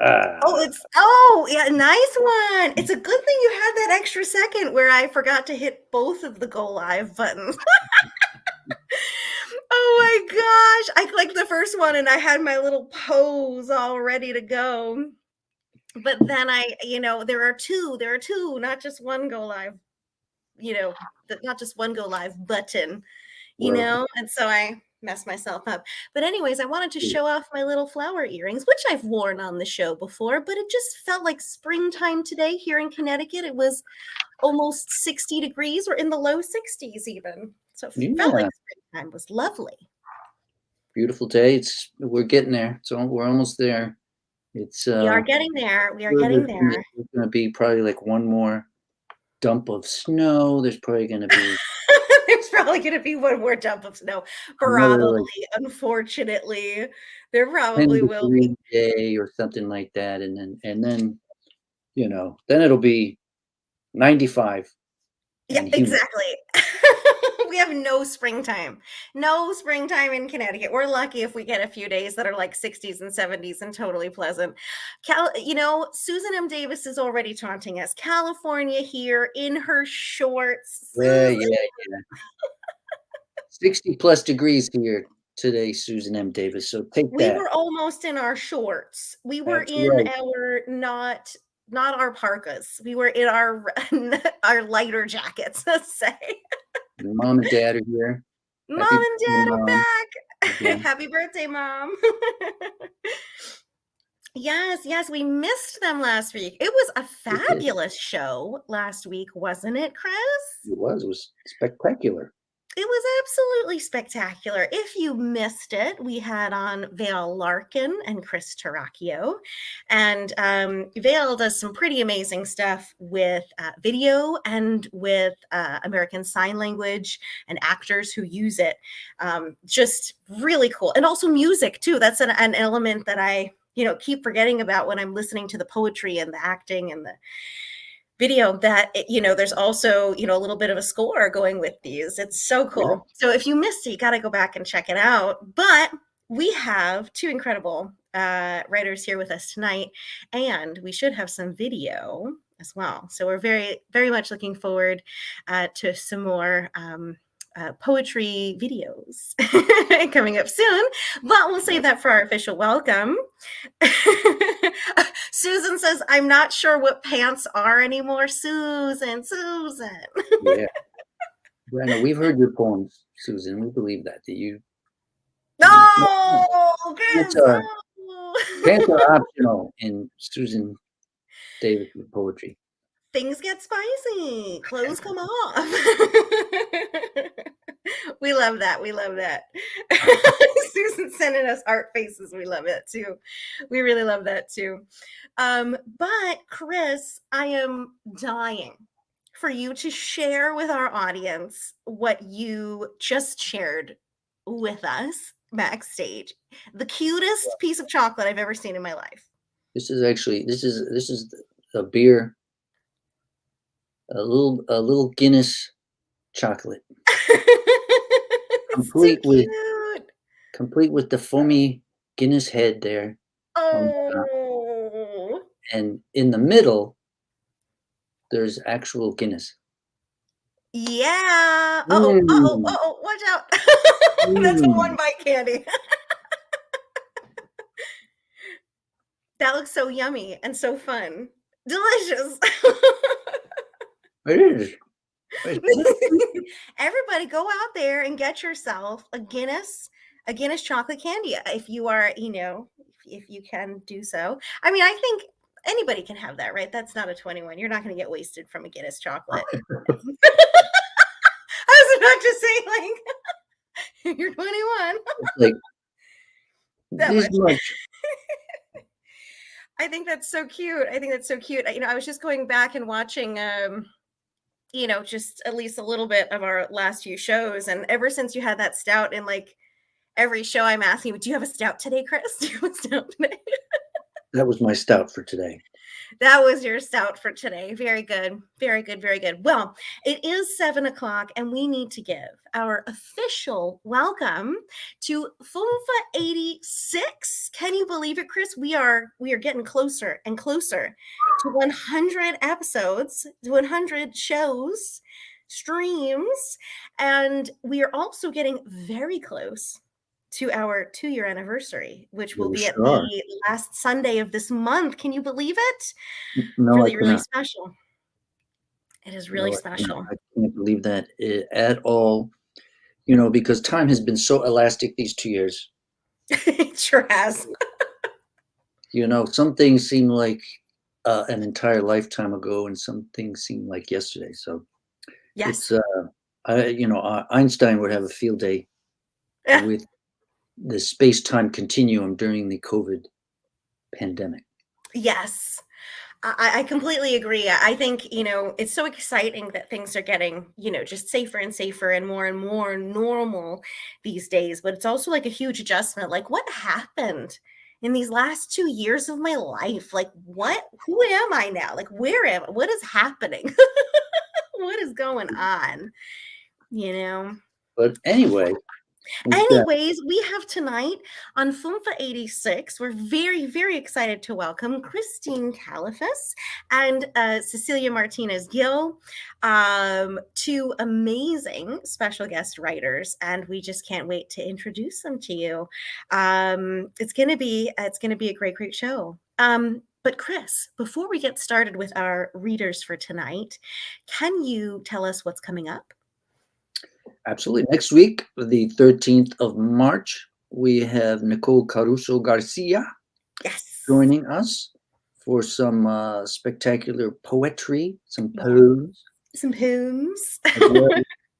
Oh, Ah, yeah, nice one. It's a good thing you had that extra second where I forgot to hit both of the go live buttons. Oh my gosh. I clicked the first one and I had my little pose all ready to go. But then there are two, not just one go live, not just one go live button, well, and so I messed myself up. But anyways, I wanted to show off my little flower earrings, which I've worn on the show before, but it just felt like springtime today here in Connecticut. It was almost 60 degrees. We're in the low 60s even. So it felt like yeah, springtime. It was lovely. beautiful day. We're getting there. So we're almost there. It's We are getting there. We are getting there. there's gonna be probably like one more dump of snow. There's probably gonna be There's probably going to be one more dump of snow. another Probably, like unfortunately, there 10 probably will be. degree day or something like that, and then then it'll be 95 Yeah, and humid. exactly. We have no springtime. No springtime in Connecticut. We're lucky if we get a few days that are like 60s and 70s and totally pleasant. Susan M. Davis is already taunting us. California here in her shorts. Yeah, Susan, yeah, yeah. 60 plus degrees here today, Susan M. Davis. So take we that. were almost in our shorts. We were That's in right. our not our parkas. We were in our our lighter jackets, let's say. Your mom and dad are here. Mom Happy and birthday, dad are mom. back. Again. Happy birthday, mom. Yes, yes, we missed them last week. It was a We did. fabulous show last week, wasn't it, Chris? It was spectacular. It was absolutely spectacular. If you missed it, we had on Vale Larkin and Chris Terracchio. And Vale does some pretty amazing stuff with video and with American Sign Language and actors who use it. Just really cool. And also music, too. That's an element that I keep forgetting about when I'm listening to the poetry and the acting and the video, that there's also a little bit of a score going with these. It's so Yeah. cool. So if you missed it, you got to go back and check it out. But we have two incredible writers here with us tonight, and we should have some video as well. So we're very, very much looking forward to some more poetry videos coming up soon, but we'll save that for our official welcome. Susan says, I'm not sure what pants are anymore. Susan. Yeah. Brenda, we've heard your poems, Susan. We believe that No, pants Chris. are No. pants are optional in Susan Davis' poetry. Things get spicy. Clothes come off. We love that. We love that. Susan sending us heart faces. We love it too. We really love that too. But Chris, I am dying for you to share with our audience what you just shared with us backstage. The cutest piece of chocolate I've ever seen in my life. This is a beer, a little Guinness chocolate, It's too complete with cute. complete with the foamy Guinness head there on top, Oh, and in the middle there's actual Guinness. yeah. Uh-oh, uh-oh, Mm, uh-oh, watch out. That's a one mm. bite candy. That looks so yummy and so fun. Delicious. It is. It's bittersweet. Everybody go out there and get yourself a Guinness chocolate candy if you are, if you can do so. I mean, I think anybody can have that, right? That's not a 21. You're not going to get wasted from a Guinness chocolate. I was about to say, like, you're 21. It's like That this much. much. I think that's so cute. I think that's so cute. I was just going back and watching just at least a little bit of our last few shows. And ever since you had that stout in like every show, I'm asking you, do you have a stout today, Chris? Do you have a stout today? That was my stout for today. That was your stout for today. Very good. Very good. Very good. Well, it is 7 o'clock, and we need to give our official welcome to Funfa 86. Can you believe it, Chris? We are getting closer and closer to 100 episodes, 100 shows, streams, and we are also getting very close to our 2-year anniversary, which will We be at sure are. the last Sunday of this month. Can you believe it? No, I Really, really cannot. special. It is really No, I cannot. special. I can't believe that at all. Because time has been so elastic these 2 years. It sure has. Some things seem like an entire lifetime ago, and some things seem like yesterday. So Yes. it's, Einstein would have a field day with the space-time continuum during the COVID pandemic. Yes. I completely agree. I think, it's so exciting that things are getting, just safer and safer and more normal these days. But it's also like a huge adjustment. Like, what happened in these last 2 years of my life? Like, who am I now? Like, what is happening? What is going on? You know? But anyway, we've got Anyways, we have tonight on Funfa 86, we're very, very excited to welcome Christine Califas and Cecilia Martinez Gill, two amazing special guest writers, and we just can't wait to introduce them to you. It's gonna be a great, great show. But Chris, before we get started with our readers for tonight, can you tell us what's coming up? absolutely next week, the 13th of March, we have Nicole Caruso Garcia Yes. joining us for some spectacular poetry, some poems, Some poems.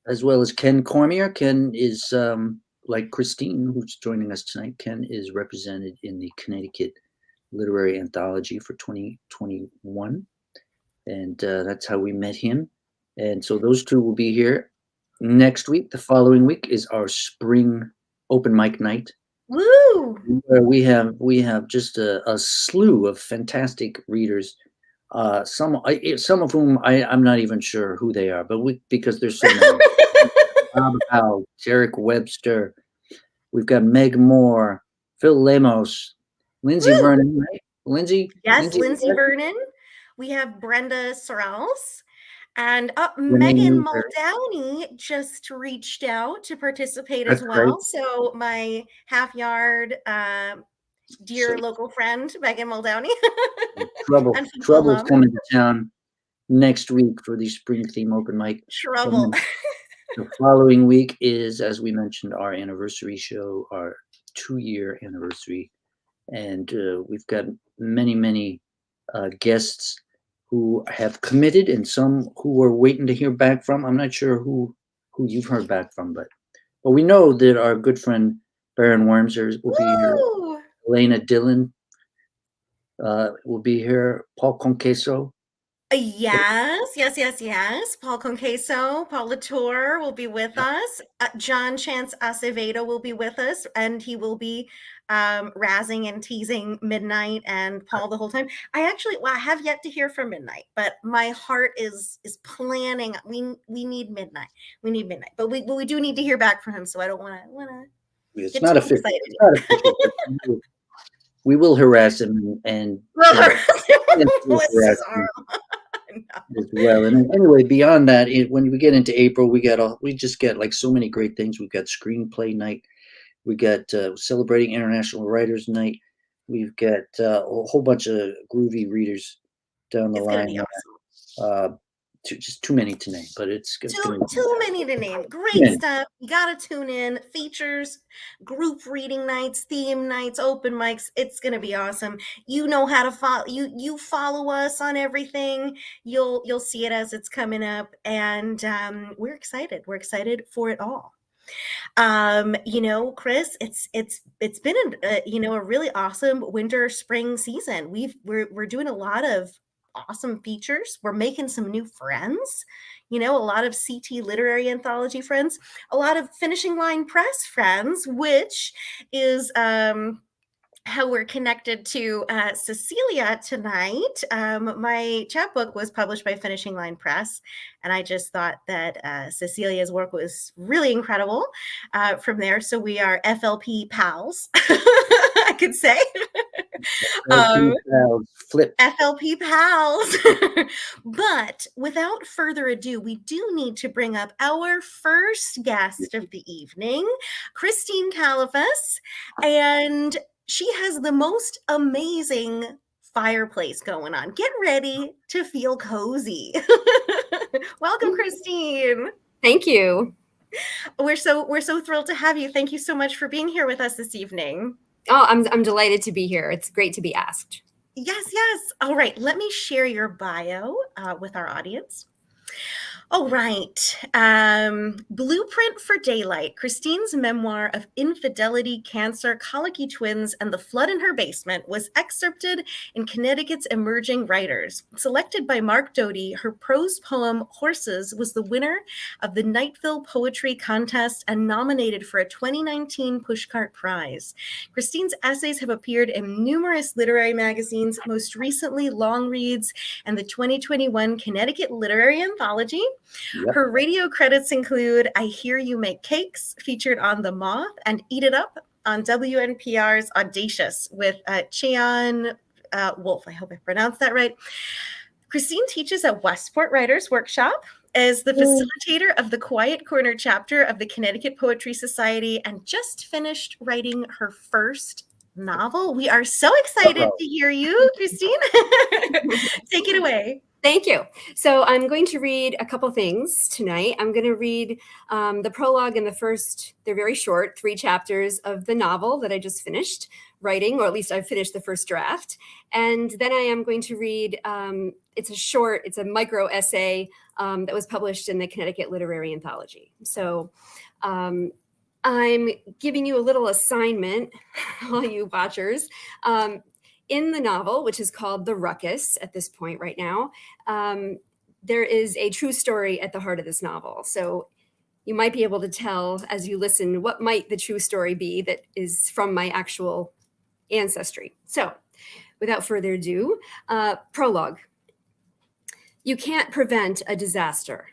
as well as Ken Cormier. Ken is, like Christine, who's joining us tonight, Ken is represented in the Connecticut Literary Anthology for 2021. And that's how we met him. And so those two will be here next week. The following week is our spring open mic night, Woo! where we have just a slew of fantastic readers. Some of whom I'm not even sure who they are, but because there's so many. Bob Howe, Derek Webster. We've got Meg Moore, Phil Lemos, Lindsay Woo! Vernon, right? Lindsay. Yes, Lindsay Vernon. We have Brenda Sorrells. And Renee Megan Newberg. Muldowney just reached out to participate That's as well. great. So my half yard dear So- local friend, Megan Muldowney. Trouble's And Funfa alum. coming to town next week for the spring theme open mic. Trouble. The following week is, as we mentioned, our anniversary show, our 2-year anniversary. And we've got many guests who have committed and some who we're waiting to hear back from. I'm not sure who you've heard back from, but we know that our good friend Baron Wormser will be here. Woo! Elena Dillon will be here. Paul Conqueso. Yes. Paul Conqueso, Paul Latour will be with us. John Chance Acevedo will be with us, and he will be razzing and teasing Midnight and Paul the whole time. I have yet to hear from Midnight, but my heart is planning. We need Midnight. We need Midnight, but we do need to hear back from him. So I don't want to. It's not official. We will harass him and as well. And anyway, beyond that, when we get into April, we just get like so many great things. We've got screenplay night. We got celebrating International Writers Night. We've got a whole bunch of groovy readers down the line. Awesome. Just too many to name, but it's too many to name. Great stuff. You gotta tune in. Features, group reading nights, theme nights, open mics. It's gonna be awesome. You know how to follow. You follow us on everything. You'll see it as it's coming up, and we're excited. We're excited for it all. Chris, it's been a really awesome winter spring season. We're doing a lot of awesome features. We're making some new friends, a lot of CT Literary Anthology friends, a lot of Finishing Line Press friends, which is how we're connected to Cecilia tonight. My chapbook was published by Finishing Line Press, and I just thought that Cecilia's work was really incredible from there. So we are FLP pals, I could say. LP Pals flipped. FLP pals. But without further ado, we do need to bring up our first guest of the evening, Christine Califas. And she has the most amazing fireplace going on. Get ready to feel cozy. Welcome, Christine. Thank you. We're so thrilled to have you. Thank you so much for being here with us this evening. Oh, I'm delighted to be here. It's great to be asked. Yes. All right, let me share your bio with our audience. All right. Blueprint for Daylight, Christine's memoir of infidelity, cancer, colicky twins, and the flood in her basement was excerpted in Connecticut's Emerging Writers. Selected by Mark Doty, her prose poem Horses was the winner of the Nightville Poetry Contest and nominated for a 2019 Pushcart Prize. Christine's essays have appeared in numerous literary magazines, most recently Long Reads and the 2021 Connecticut Literary Anthology. Yep. Her radio credits include I Hear You Make Cakes, featured on The Moth, and Eat It Up on WNPR's Audacious with Cheon Wolf. I hope I pronounced that right. Christine teaches at Westport Writers Workshop, is the facilitator of the Quiet Corner chapter of the Connecticut Poetry Society, and just finished writing her first novel. We are so excited to hear you, Christine. Take it away. Thank you. So I'm going to read a couple things tonight. I'm going to read the prologue and they're very short, 3 chapters of the novel that I just finished writing, or at least I've finished the first draft. And then I am going to read, it's a micro essay that was published in the Connecticut Literary Anthology. So I'm giving you a little assignment, all you watchers. In the novel, which is called The Ruckus at this point right now, there is a true story at the heart of this novel. So you might be able to tell as you listen what might the true story be that is from my actual ancestry. So without further ado, prologue. You can't prevent a disaster.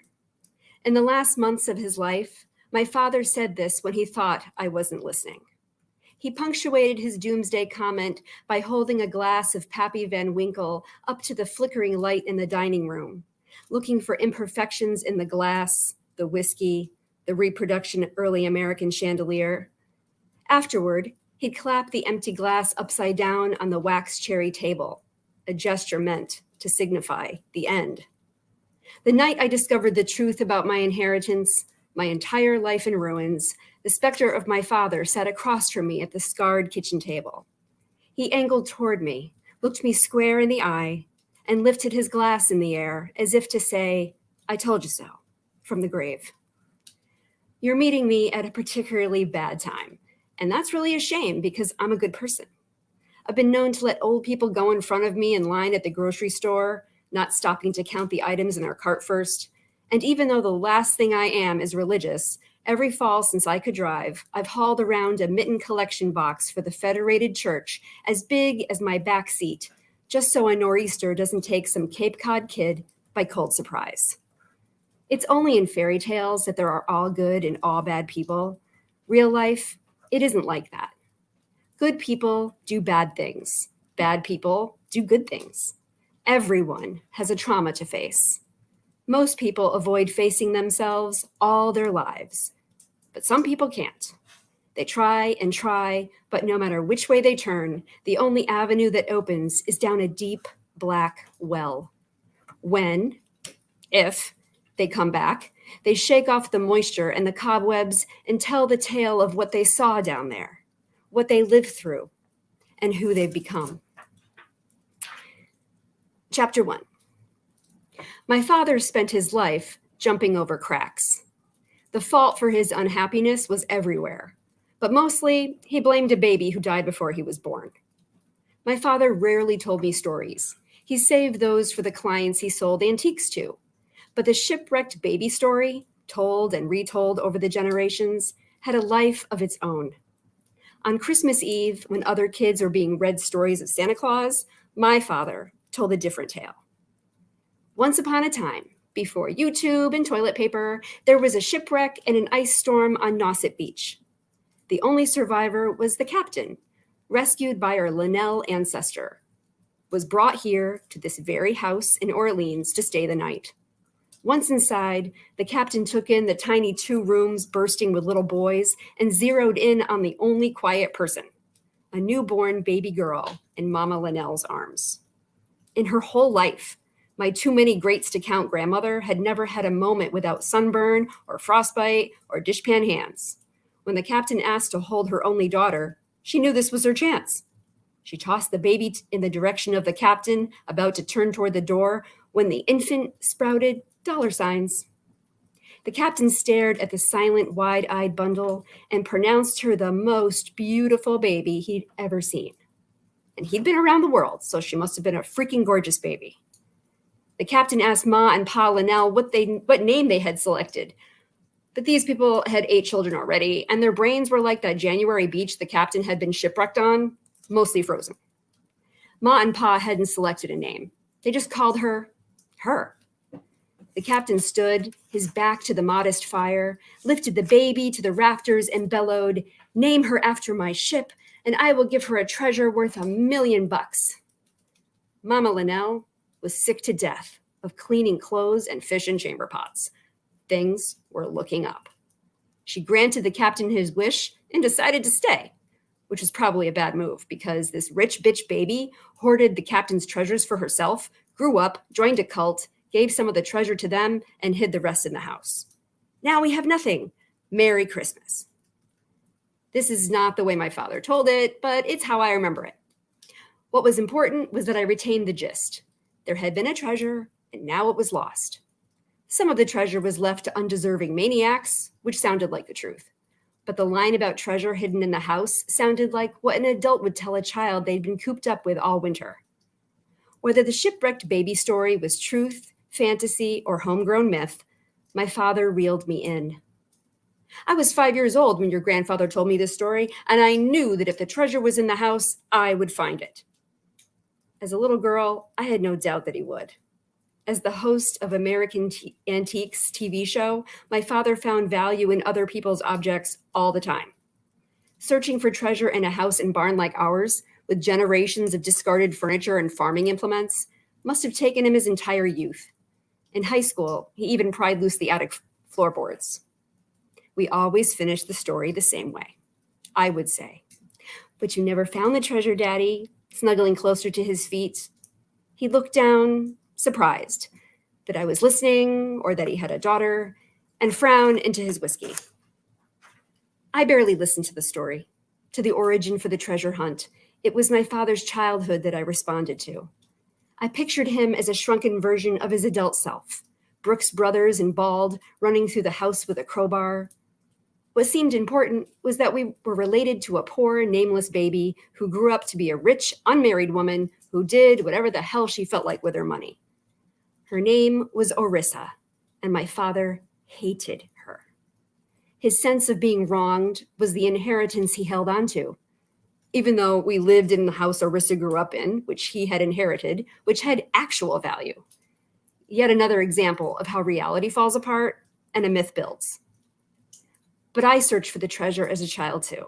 In the last months of his life, my father said this when he thought I wasn't listening. He punctuated his doomsday comment by holding a glass of Pappy Van Winkle up to the flickering light in the dining room, looking for imperfections in the glass, the whiskey, the reproduction early American chandelier. Afterward, he'd clap the empty glass upside down on the wax cherry table, a gesture meant to signify the end. The night I discovered the truth about my inheritance, my entire life in ruins, the specter of my father sat across from me at the scarred kitchen table. He angled toward me, looked me square in the eye, and lifted his glass in the air as if to say, I told you so, from the grave. You're meeting me at a particularly bad time, and that's really a shame because I'm a good person. I've been known to let old people go in front of me in line at the grocery store, not stopping to count the items in their cart first. And even though the last thing I am is religious, every fall since I could drive, I've hauled around a mitten collection box for the Federated Church as big as my back seat, just so a nor'easter doesn't take some Cape Cod kid by cold surprise. It's only in fairy tales that there are all good and all bad people. Real life, it isn't like that. Good people do bad things. Bad people do good things. Everyone has a trauma to face. Most people avoid facing themselves all their lives, but some people can't. They try and try, but no matter which way they turn, the only avenue that opens is down a deep black well. When, if, they come back, they shake off the moisture and the cobwebs and tell the tale of what they saw down there, what they lived through, and who they've become. Chapter 1. My father spent his life jumping over cracks. The fault for his unhappiness was everywhere, but mostly he blamed a baby who died before he was born. My father rarely told me stories. He saved those for the clients he sold antiques to. But the shipwrecked baby story, told and retold over the generations, had a life of its own. On Christmas Eve, when other kids are being read stories of Santa Claus, my father told a different tale. Once upon a time, before YouTube and toilet paper, there was a shipwreck and an ice storm on Nauset Beach. The only survivor was the captain, rescued by our Linnell ancestor, was brought here to this very house in Orleans to stay the night. Once inside, the captain took in the tiny 2 rooms bursting with little boys and zeroed in on the only quiet person, a newborn baby girl in Mama Linnell's arms. In her whole life, my too many greats to count grandmother had never had a moment without sunburn or frostbite or dishpan hands. When the captain asked to hold her only daughter, she knew this was her chance. She tossed the baby in the direction of the captain, about to turn toward the door, when the infant sprouted $signs. The captain stared at the silent, wide-eyed bundle and pronounced her the most beautiful baby he'd ever seen. And he'd been around the world, so she must have been a freaking gorgeous baby. The captain asked Ma and Pa Linnell what name they had selected. But these people had 8 children already, and their brains were like that January beach the captain had been shipwrecked on, mostly frozen. Ma and Pa hadn't selected a name. They just called her, her. The captain stood, his back to the modest fire, lifted the baby to the rafters and bellowed, "Name her after my ship, and I will give her a treasure worth $1,000,000. Mama Linnell was sick to death of cleaning clothes and fish in chamber pots. Things were looking up. She granted the captain his wish and decided to stay, which was probably a bad move because this rich bitch baby hoarded the captain's treasures for herself, grew up, joined a cult, gave some of the treasure to them, and hid the rest in the house. Now we have nothing. Merry Christmas. This is not the way my father told it, but it's how I remember it. What was important was that I retained the gist. There had been a treasure, and now it was lost. Some of the treasure was left to undeserving maniacs, which sounded like the truth. But the line about treasure hidden in the house sounded like what an adult would tell a child they'd been cooped up with all winter. Whether the shipwrecked baby story was truth, fantasy, or homegrown myth, my father reeled me in. I was 5 years old when your grandfather told me this story, and I knew that if the treasure was in the house, I would find it. As a little girl, I had no doubt that he would. As the host of American Antiques TV show, my father found value in other people's objects all the time. Searching for treasure in a house and barn like ours, with generations of discarded furniture and farming implements, must have taken him his entire youth. In high school, he even pried loose the attic floorboards. We always finished the story the same way. I would say, "But you never found the treasure, Daddy," snuggling closer to his feet. He looked down, surprised that I was listening or that he had a daughter, and frowned into his whiskey. I barely listened to the story, to the origin for the treasure hunt. It was my father's childhood that I responded to. I pictured him as a shrunken version of his adult self, Brooks Brothers and bald, running through the house with a crowbar. What seemed important was that we were related to a poor, nameless baby who grew up to be a rich, unmarried woman who did whatever the hell she felt like with her money. Her name was Orissa, and my father hated her. His sense of being wronged was the inheritance he held onto. Even though we lived in the house Orissa grew up in, which he had inherited, which had actual value. Yet another example of how reality falls apart and a myth builds. But I searched for the treasure as a child too.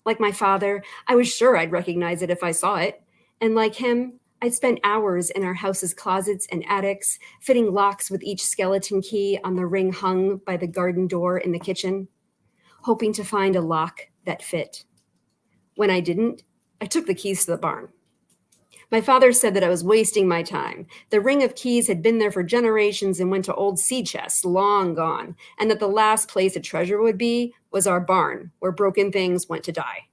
Like my father, I was sure I'd recognize it if I saw it. And like him, I'd spent hours in our house's closets and attics, fitting locks with each skeleton key on the ring hung by the garden door in the kitchen, hoping to find a lock that fit. When I didn't, I took the keys to the barn. My father said that I was wasting my time. The ring of keys had been there for generations and went to old sea chests, long gone, and that the last place a treasure would be was our barn, where broken things went to die.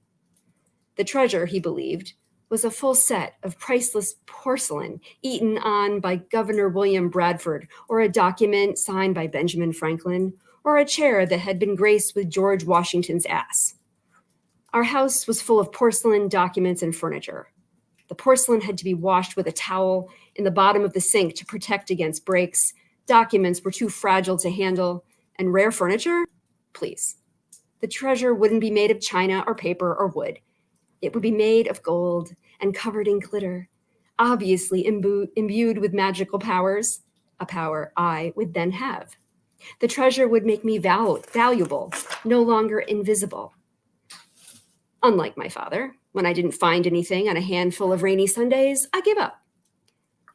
The treasure, he believed, was a full set of priceless porcelain eaten on by Governor William Bradford, or a document signed by Benjamin Franklin, or a chair that had been graced with George Washington's ass. Our house was full of porcelain, documents, and furniture. The porcelain had to be washed with a towel in the bottom of the sink to protect against breaks. Documents were too fragile to handle, and rare furniture? Please. The treasure wouldn't be made of china or paper or wood. It would be made of gold and covered in glitter, obviously imbued with magical powers, a power I would then have. The treasure would make me valuable, no longer invisible. Unlike my father, when I didn't find anything on a handful of rainy Sundays, I gave up.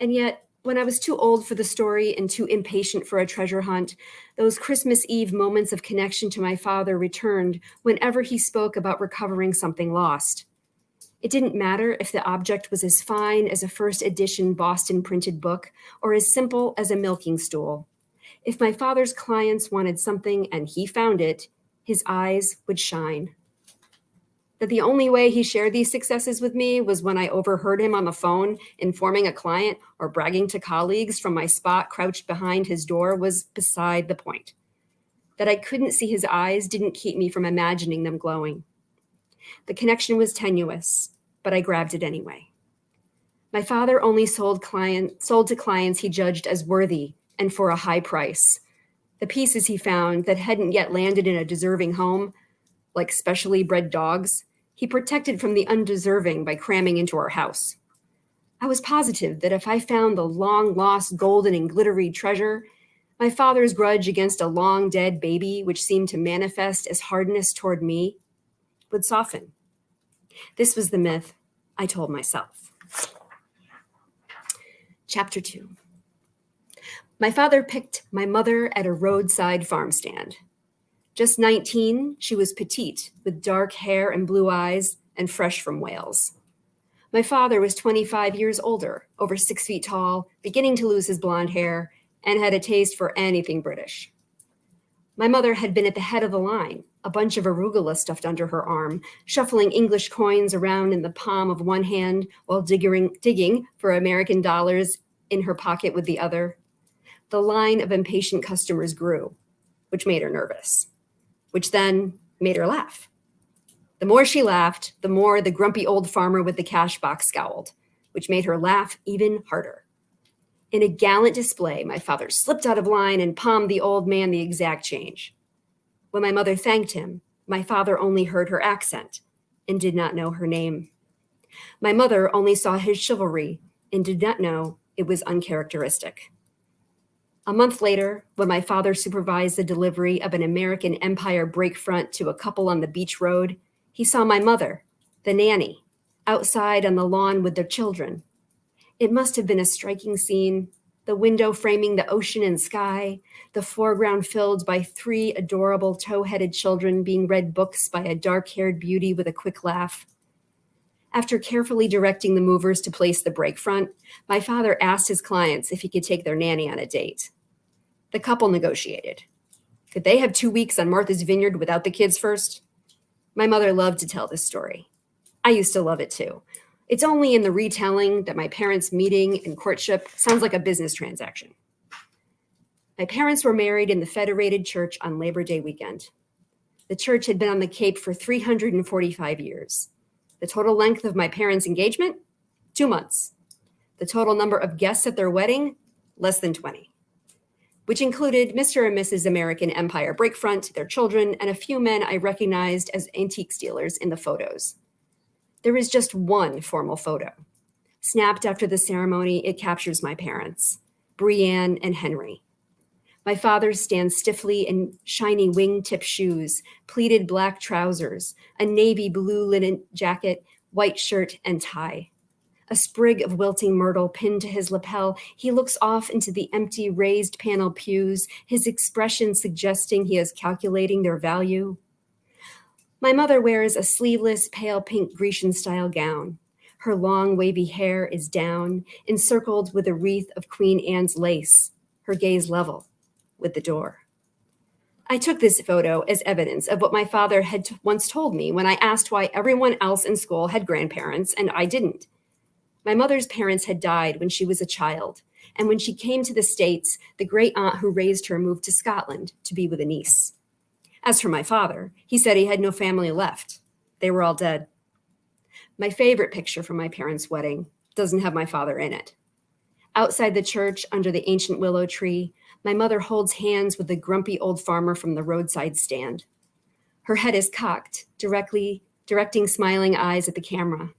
And yet, when I was too old for the story and too impatient for a treasure hunt, those Christmas Eve moments of connection to my father returned whenever he spoke about recovering something lost. It didn't matter if the object was as fine as a first edition Boston printed book or as simple as a milking stool. If my father's clients wanted something and he found it, his eyes would shine. That the only way he shared these successes with me was when I overheard him on the phone informing a client or bragging to colleagues from my spot crouched behind his door was beside the point. That I couldn't see his eyes didn't keep me from imagining them glowing. The connection was tenuous, but I grabbed it anyway. My father only sold to clients he judged as worthy and for a high price. The pieces he found that hadn't yet landed in a deserving home, like specially bred dogs, he protected from the undeserving by cramming into our house. I was positive that if I found the long-lost golden and glittery treasure, my father's grudge against a long-dead baby, which seemed to manifest as hardness toward me, would soften. This was the myth I told myself. Chapter 2. My father picked my mother at a roadside farm stand. Just 19, she was petite, with dark hair and blue eyes, and fresh from Wales. My father was 25 years older, over 6 feet tall, beginning to lose his blonde hair, and had a taste for anything British. My mother had been at the head of the line, a bunch of arugula stuffed under her arm, shuffling English coins around in the palm of one hand while digging for American dollars in her pocket with the other. The line of impatient customers grew, which made her nervous, which then made her laugh. The more she laughed, the more the grumpy old farmer with the cash box scowled, which made her laugh even harder. In a gallant display, my father slipped out of line and palmed the old man the exact change. When my mother thanked him, my father only heard her accent and did not know her name. My mother only saw his chivalry and did not know it was uncharacteristic. A month later, when my father supervised the delivery of an American Empire breakfront to a couple on the beach road, he saw my mother, the nanny, outside on the lawn with their children. It must have been a striking scene, the window framing the ocean and sky, the foreground filled by 3 adorable tow-headed children being read books by a dark-haired beauty with a quick laugh. After carefully directing the movers to place the breakfront, my father asked his clients if he could take their nanny on a date. The couple negotiated. Could they have 2 weeks on Martha's Vineyard without the kids first? My mother loved to tell this story. I used to love it too. It's only in the retelling that my parents' meeting and courtship sounds like a business transaction. My parents were married in the Federated Church on Labor Day weekend. The church had been on the Cape for 345 years. The total length of my parents' engagement? 2 months. The total number of guests at their wedding? Less than 20. Which included Mr. and Mrs. American Empire Breakfront, their children, and a few men I recognized as antique dealers in the photos. There is just one formal photo. Snapped after the ceremony, it captures my parents, Brianne and Henry. My father stands stiffly in shiny wing-tip shoes, pleated black trousers, a navy blue linen jacket, white shirt, and tie. A sprig of wilting myrtle pinned to his lapel, he looks off into the empty raised panel pews, his expression suggesting he is calculating their value. My mother wears a sleeveless, pale pink Grecian-style gown. Her long, wavy hair is down, encircled with a wreath of Queen Anne's lace, her gaze level with the door. I took this photo as evidence of what my father had once told me when I asked why everyone else in school had grandparents and I didn't. My mother's parents had died when she was a child, and when she came to the States, the great aunt who raised her moved to Scotland to be with a niece. As for my father, he said he had no family left. They were all dead. My favorite picture from my parents' wedding doesn't have my father in it. Outside the church, under the ancient willow tree, my mother holds hands with the grumpy old farmer from the roadside stand. Her head is cocked, directing smiling eyes at the camera.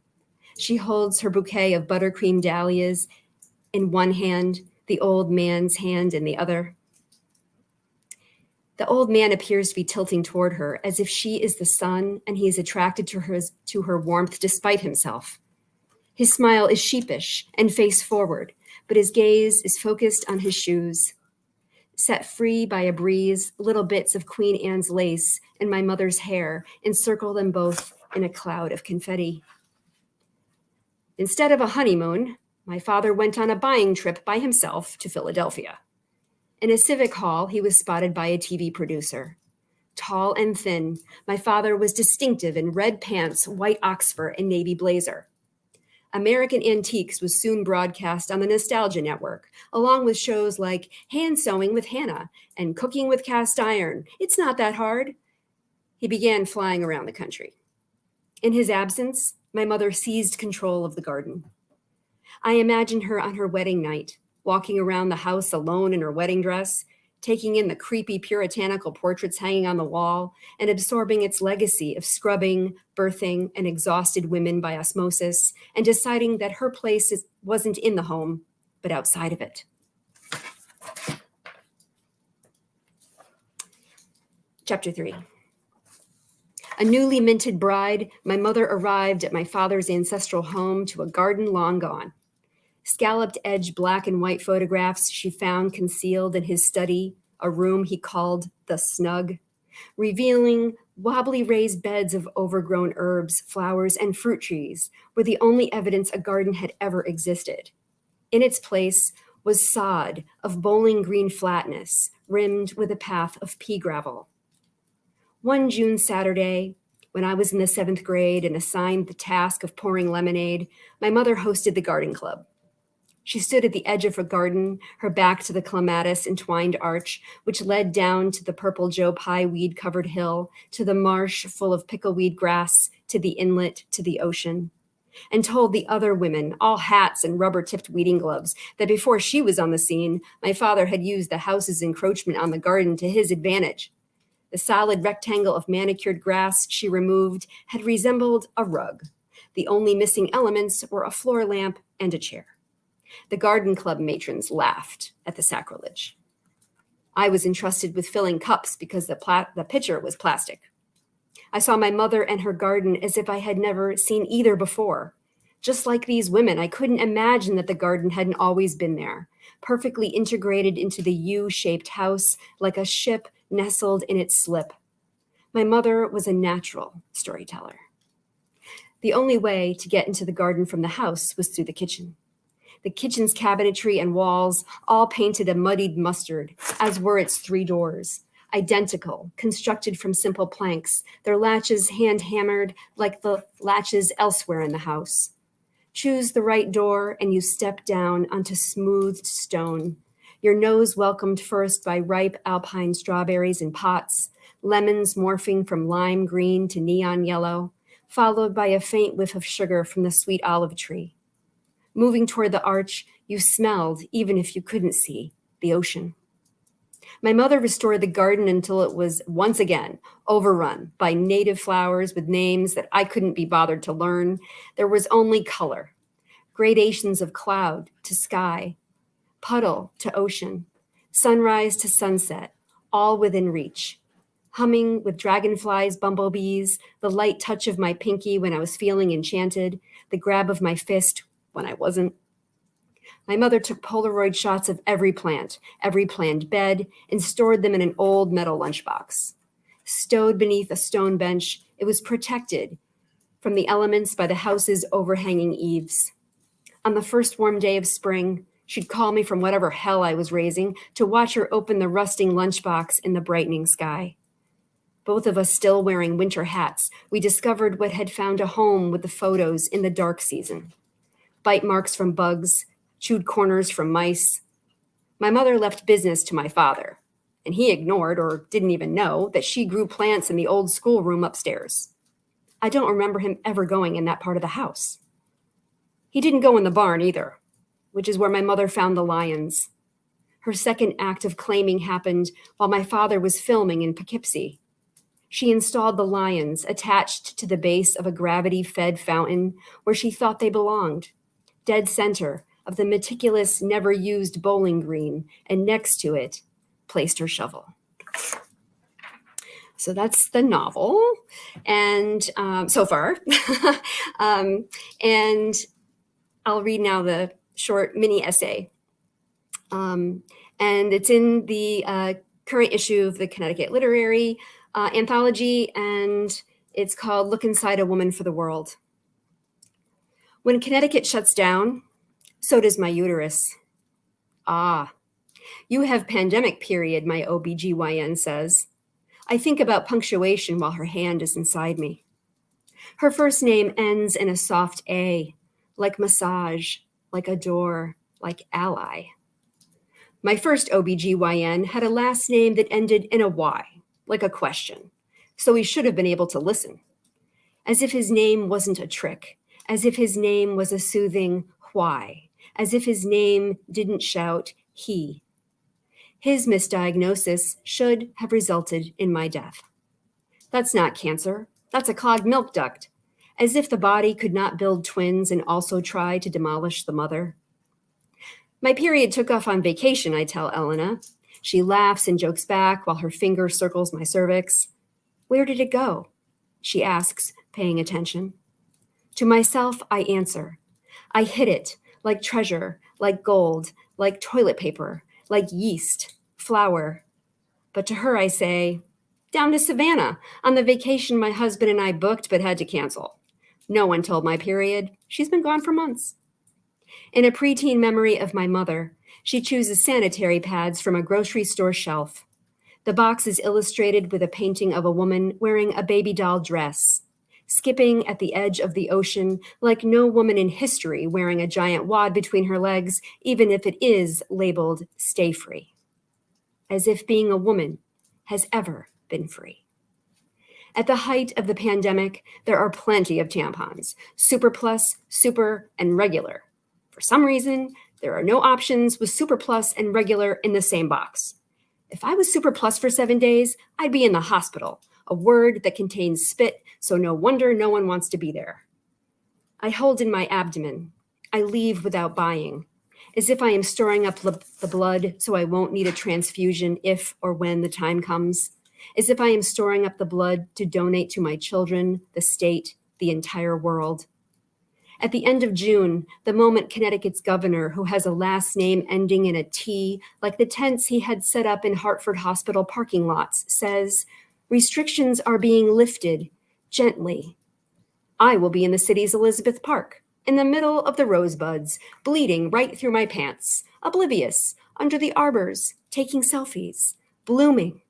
She holds her bouquet of buttercream dahlias in one hand, the old man's hand in the other. The old man appears to be tilting toward her, as if she is the sun and he is attracted to her warmth despite himself. His smile is sheepish and face forward, but his gaze is focused on his shoes. Set free by a breeze, little bits of Queen Anne's lace and my mother's hair encircle them both in a cloud of confetti. Instead of a honeymoon, my father went on a buying trip by himself to Philadelphia. In a civic hall, he was spotted by a TV producer. Tall and thin, my father was distinctive in red pants, white Oxford, and navy blazer. American Antiques was soon broadcast on the Nostalgia Network, along with shows like Hand Sewing with Hannah and Cooking with Cast Iron. It's not that hard. He began flying around the country. In his absence, my mother seized control of the garden. I imagine her on her wedding night, walking around the house alone in her wedding dress, taking in the creepy puritanical portraits hanging on the wall and absorbing its legacy of scrubbing, birthing, and exhausted women by osmosis, and deciding that her place wasn't in the home, but outside of it. Chapter 3. A newly minted bride, my mother arrived at my father's ancestral home to a garden long gone. Scalloped edge black and white photographs she found concealed in his study, a room he called the snug, revealing wobbly raised beds of overgrown herbs, flowers, and fruit trees were the only evidence a garden had ever existed. In its place was sod of bowling green flatness, rimmed with a path of pea gravel. One June Saturday, when I was in the 7th grade and assigned the task of pouring lemonade, my mother hosted the garden club. She stood at the edge of her garden, her back to the clematis entwined arch, which led down to the purple Joe Pye weed-covered hill, to the marsh full of pickleweed grass, to the inlet, to the ocean, and told the other women, all hats and rubber-tipped weeding gloves, that before she was on the scene, my father had used the house's encroachment on the garden to his advantage. The solid rectangle of manicured grass she removed had resembled a rug. The only missing elements were a floor lamp and a chair. The garden club matrons laughed at the sacrilege. I was entrusted with filling cups because the pitcher was plastic. I saw my mother and her garden as if I had never seen either before. Just like these women, I couldn't imagine that the garden hadn't always been there, perfectly integrated into the U-shaped house like a ship nestled in its slip. My mother was a natural storyteller. The only way to get into the garden from the house was through the kitchen. The kitchen's cabinetry and walls all painted a muddied mustard, as were its 3 doors, identical, constructed from simple planks, their latches hand-hammered like the latches elsewhere in the house. Choose the right door and you step down onto smoothed stone, your nose welcomed first by ripe alpine strawberries in pots, lemons morphing from lime green to neon yellow, followed by a faint whiff of sugar from the sweet olive tree. Moving toward the arch, you smelled, even if you couldn't see, the ocean. My mother restored the garden until it was once again overrun by native flowers with names that I couldn't be bothered to learn. There was only color, gradations of cloud to sky, puddle to ocean, sunrise to sunset, all within reach. Humming with dragonflies, bumblebees, the light touch of my pinky when I was feeling enchanted, the grab of my fist when I wasn't. My mother took Polaroid shots of every plant, every planned bed, and stored them in an old metal lunchbox. Stowed beneath a stone bench, it was protected from the elements by the house's overhanging eaves. On the first warm day of spring, she'd call me from whatever hell I was raising to watch her open the rusting lunchbox in the brightening sky. Both of us still wearing winter hats, we discovered what had found a home with the photos in the dark season. Bite marks from bugs, chewed corners from mice. My mother left business to my father, and he ignored or didn't even know that she grew plants in the old schoolroom upstairs. I don't remember him ever going in that part of the house. He didn't go in the barn either, which is where my mother found the lions. Her second act of claiming happened while my father was filming in Poughkeepsie. She installed the lions attached to the base of a gravity-fed fountain where she thought they belonged, dead center of the meticulous, never-used bowling green, and next to it, placed her shovel. So that's the novel, and so far. And I'll read now the short mini essay. And it's in the current issue of the Connecticut Literary Anthology, and it's called Look Inside a Woman for the World. When Connecticut shuts down, so does my uterus. Ah, you have pandemic period, my OBGYN says. I think about punctuation while her hand is inside me. Her first name ends in a soft A, like massage, like adore, like ally. My first OBGYN had a last name that ended in a Y, like a question, so he should have been able to listen. As if his name wasn't a trick, as if his name was a soothing why, as if his name didn't shout he. His misdiagnosis should have resulted in my death. That's not cancer, that's a clogged milk duct, as if the body could not build twins and also try to demolish the mother. My period took off on vacation, I tell Elena. She laughs and jokes back while her finger circles my cervix. Where did it go? She asks, paying attention. To myself, I answer. I hid it, like treasure, like gold, like toilet paper, like yeast, flour. But to her, I say, down to Savannah, on the vacation my husband and I booked but had to cancel. No one told my period. She's been gone for months. In a preteen memory of my mother, she chooses sanitary pads from a grocery store shelf. The box is illustrated with a painting of a woman wearing a baby doll dress, skipping at the edge of the ocean like no woman in history wearing a giant wad between her legs, even if it is labeled stay free. As if being a woman has ever been free. At the height of the pandemic, there are plenty of tampons, Super Plus, Super, and Regular. For some reason, there are no options with Super Plus and Regular in the same box. If I was Super Plus for 7 days, I'd be in the hospital, a word that contains spit, so no wonder no one wants to be there. I hold in my abdomen. I leave without buying, as if I am storing up the blood so I won't need a transfusion if or when the time comes, as if I am storing up the blood to donate to my children, the state, the entire world. At the end of June, the moment Connecticut's governor, who has a last name ending in a T, like the tents he had set up in Hartford Hospital parking lots, says, restrictions are being lifted gently. I will be in the city's Elizabeth Park, in the middle of the rosebuds, bleeding right through my pants, oblivious, under the arbors, taking selfies, blooming.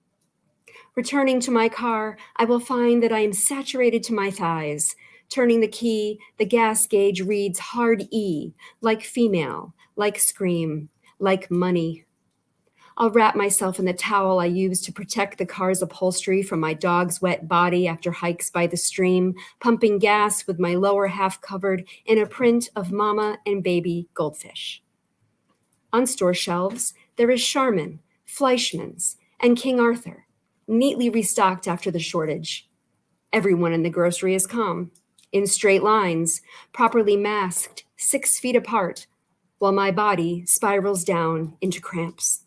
Returning to my car, I will find that I am saturated to my thighs. Turning the key, the gas gauge reads hard E, like female, like scream, like money. I'll wrap myself in the towel I use to protect the car's upholstery from my dog's wet body after hikes by the stream, pumping gas with my lower half covered in a print of mama and baby goldfish. On store shelves, there is Charmin, Fleischmann's, and King Arthur, neatly restocked after the shortage. Everyone in the grocery is calm, in straight lines, properly masked, 6 feet apart, while my body spirals down into cramps.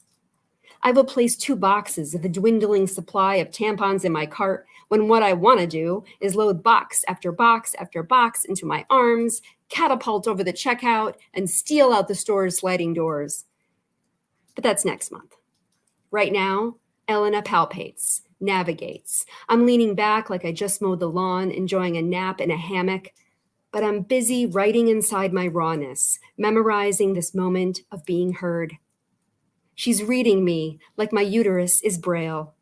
I will place 2 boxes of the dwindling supply of tampons in my cart when what I want to do is load box after box after box into my arms, catapult over the checkout, and steal out the store's sliding doors. But that's next month. Right now, Elena palpates, navigates. I'm leaning back like I just mowed the lawn, enjoying a nap in a hammock, but I'm busy writing inside my rawness, memorizing this moment of being heard. She's reading me like my uterus is Braille,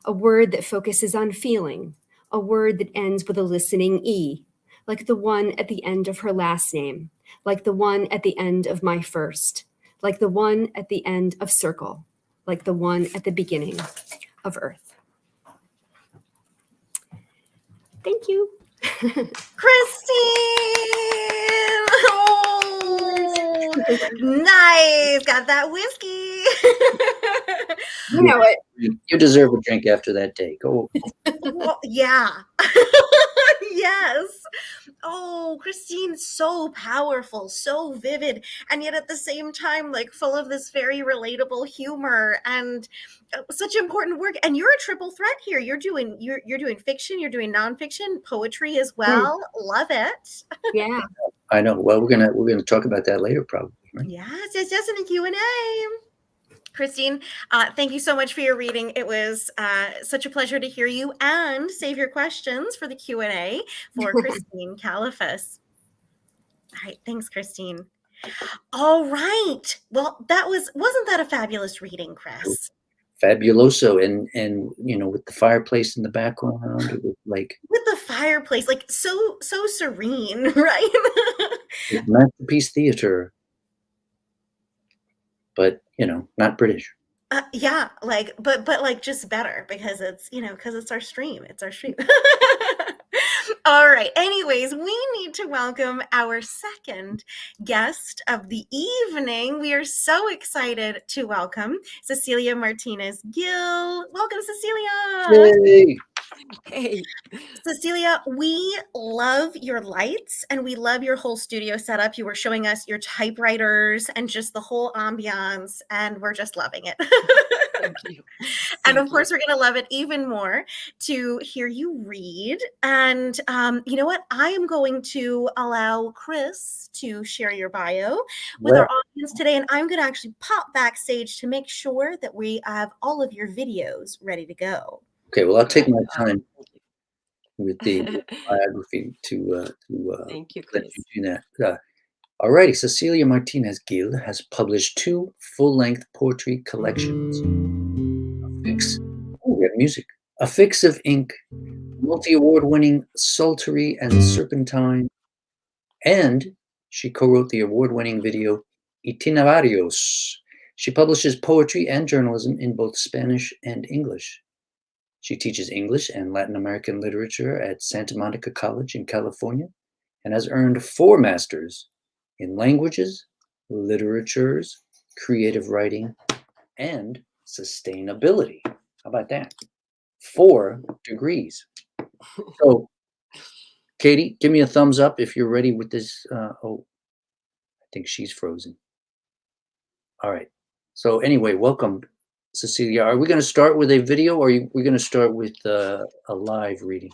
a word that focuses on feeling, a word that ends with a listening E, like the one at the end of her last name, like the one at the end of my first, like the one at the end of circle, like the one at the beginning of Earth. Thank you. Christine! Oh, nice. Got that whiskey. You know it. You deserve a drink after that day. Go. Well, yeah. Yes. Oh, Christine, so powerful, so vivid, and yet at the same time, like full of this very relatable humor and such important work. And you're a triple threat here. You're doing fiction, you're doing nonfiction, poetry as well. Love it. Yeah. I know. Well, we're gonna talk about that later, probably. Right? Yes, in the Q&A. Christine, thank you so much for your reading. It was such a pleasure to hear you and save your questions for the Q&A for Christine Califas. All right, thanks, Christine. All right. Well, wasn't that a fabulous reading, Chris? Fabuloso, and with the fireplace in the background, it was like With the fireplace, like so serene, right? masterpiece theater, but not British. Yeah, but like just better because it's our stream. It's our stream. All right. Anyways, we need to welcome our second guest of the evening. We are so excited to welcome Cecilia Martinez Gill. Welcome, Cecilia. Yay! Hey. Cecilia, we love your lights and we love your whole studio setup. You were showing us your typewriters and just the whole ambiance, and we're just loving it. Thank you. And of course, we're going to love it even more to hear you read. And you know what? I am going to allow Chris to share your bio with our audience today. And I'm going to actually pop backstage to make sure that we have all of your videos ready to go. Okay, well, I'll take my time with the biography to Thank you, let Chris. you do that. All righty, Cecilia Martinez Gill has published 2 full-length poetry collections. We have music. A Fix of Ink, multi-award-winning Sultry and Serpentine, and she co-wrote the award-winning video Itinerarios. She publishes poetry and journalism in both Spanish and English. She teaches English and Latin American literature at Santa Monica College in California and has earned 4 masters in languages, literatures, creative writing, and sustainability. How about that? 4 degrees. So, Katie, give me a thumbs up if you're ready with this. I think she's frozen. All right. So anyway, welcome, Cecilia. Are we going to start with a video, or are we going to start with a live reading?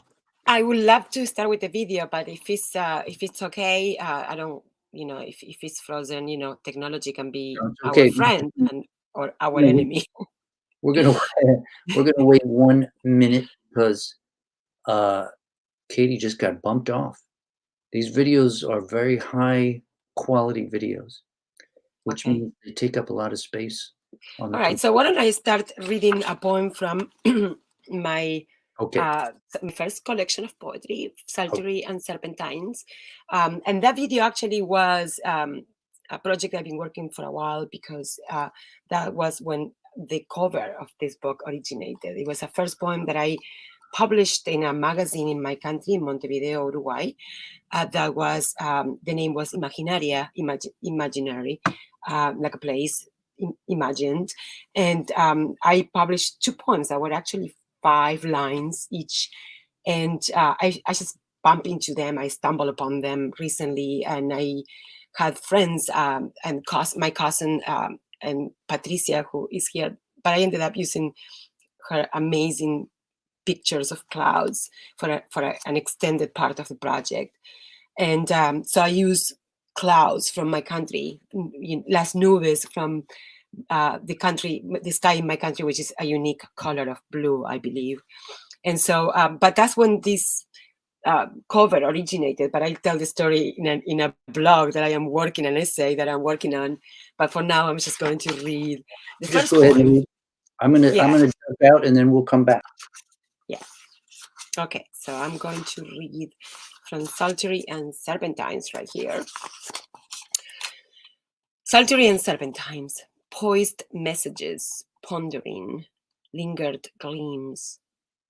I would love to start with the video, but if it's okay, I don't. If it's frozen, technology can be Okay. our friend or our enemy. We're gonna wait 1 minute because Katie just got bumped off. These videos are very high quality videos, which means they take up a lot of space. All right. So why don't I start reading a poem from my first collection of poetry, Sultry and Serpentines. And that video actually was a project I've been working for a while because that was when the cover of this book originated. It was a first poem that I published in a magazine in my country, in Montevideo, Uruguay. That was, the name was Imaginaria, imaginary, like a place imagined. And I published 2 poems that were actually 5 lines each. And I just bumped into them. I stumbled upon them recently, and I had friends and my cousin and Patricia, who is here, but I ended up using her amazing pictures of clouds for an extended part of the project. And so I use clouds from my country, las nubes from the sky in my country, which is a unique color of blue, I believe. And so, but that's when this cover originated. But I'll tell the story in a blog that I am working, an essay that I'm working on. But for now, I'm just going to read the first poem. I'm gonna jump out and then we'll come back. Yeah. Okay. So I'm going to read from Sultry and Serpentines right here. Sultry and Serpentines. Poised messages, pondering, lingered gleams.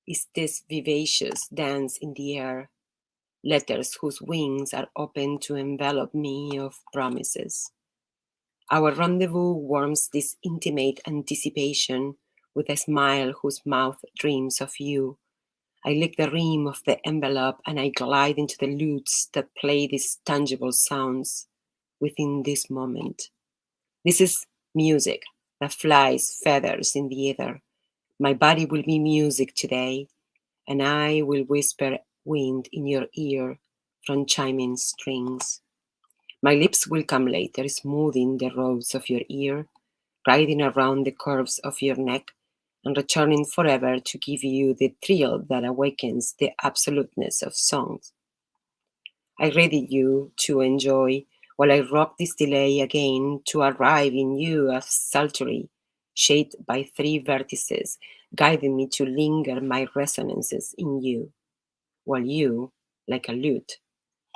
Is this vivacious dance in the air? Letters whose wings are open to envelop me of promises. Our rendezvous warms this intimate anticipation with a smile whose mouth dreams of you. I lick the rim of the envelope and I glide into the lutes that play these tangible sounds within this moment. This is music that flies feathers in the ether. My body will be music today, and I will whisper wind in your ear from chiming strings. My lips will come later, smoothing the rose of your ear, riding around the curves of your neck, and returning forever to give you the thrill that awakens the absoluteness of songs. I ready you to enjoy while I rock this delay again to arrive in you as psaltery, shaped by 3 vertices, guiding me to linger my resonances in you, while you, like a lute,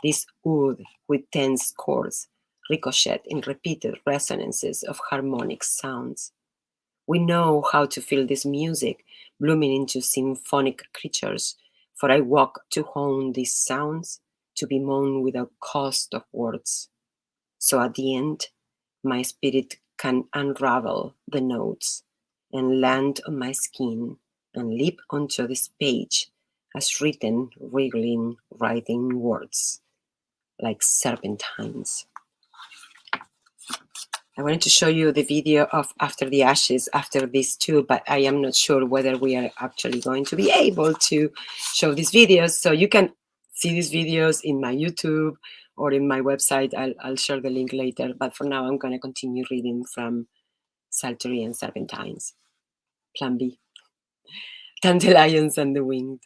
this oud with tense chords, ricochet in repeated resonances of harmonic sounds. We know how to feel this music blooming into symphonic creatures, for I walk to hone these sounds to be mown without cost of words. So at the end, my spirit can unravel the notes and land on my skin and leap onto this page as written, wriggling, writing words like serpentines. I wanted to show you the video of After the Ashes after these two, but I am not sure whether we are actually going to be able to show these videos. So you can see these videos in my YouTube or in my website. I'll share the link later, but for now I'm going to continue reading from Psaltery and Serpentines. Plan B. Dandelions and the wind.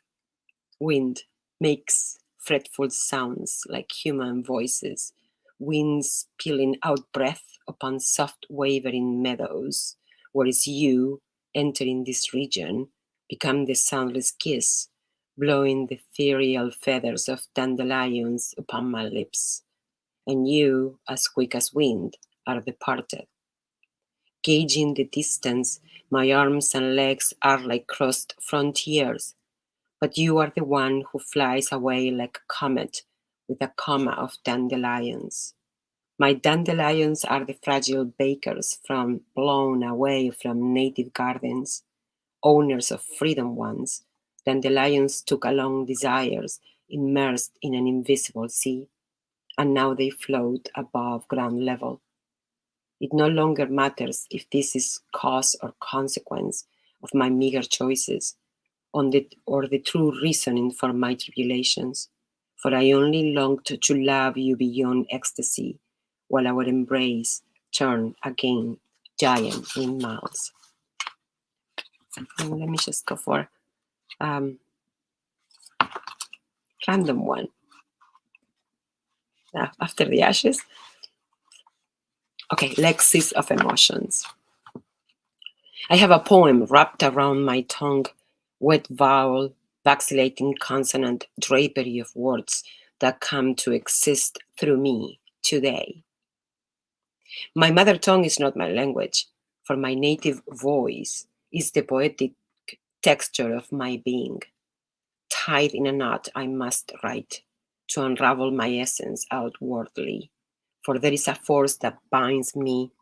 Wind makes fretful sounds like human voices. Wind spilling out breath upon soft wavering meadows, whereas you, entering this region, become the soundless kiss, blowing the ethereal feathers of dandelions upon my lips, and you, as quick as wind, are departed. Gauging the distance, my arms and legs are like crossed frontiers, but you are the one who flies away like a comet with a coma of dandelions. My dandelions are the fragile bakers blown away from native gardens, owners of freedom once. Dandelions took along desires immersed in an invisible sea, and now they float above ground level. It no longer matters if this is cause or consequence of my meager choices, or the true reasoning for my tribulations, for I only longed to love you beyond ecstasy, while our embrace turned again giant windmills. And let me just go for random one. After the Ashes. Okay, Lexis of Emotions. I have a poem wrapped around my tongue, wet vowel, vacillating consonant drapery of words that come to exist through me today. My mother tongue is not my language, for my native voice is the poetic texture of my being. Tied in a knot I must write to unravel my essence outwardly, for there is a force that binds me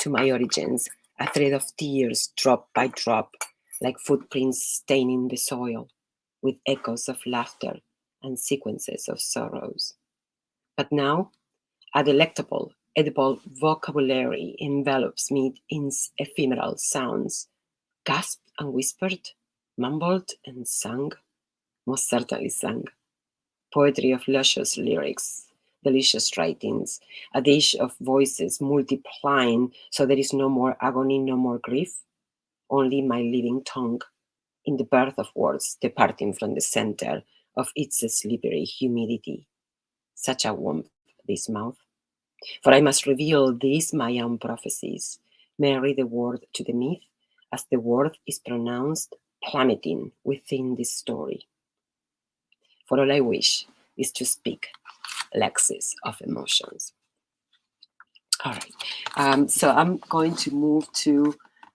to my origins, a thread of tears drop by drop, like footprints staining the soil, with echoes of laughter and sequences of sorrows. But now, a delectable, edible vocabulary envelops me in ephemeral sounds, gasped and whispered, mumbled and sung, most certainly sung. Poetry of luscious lyrics, delicious writings, a dish of voices multiplying so there is no more agony, no more grief, only my living tongue in the birth of words departing from the center of its slippery humidity. Such a womb, this mouth. For I must reveal these my own prophecies, marry the word to the myth as the word is pronounced plummeting within this story. For all I wish is to speak Lexis of Emotions. All right, so I'm going to move to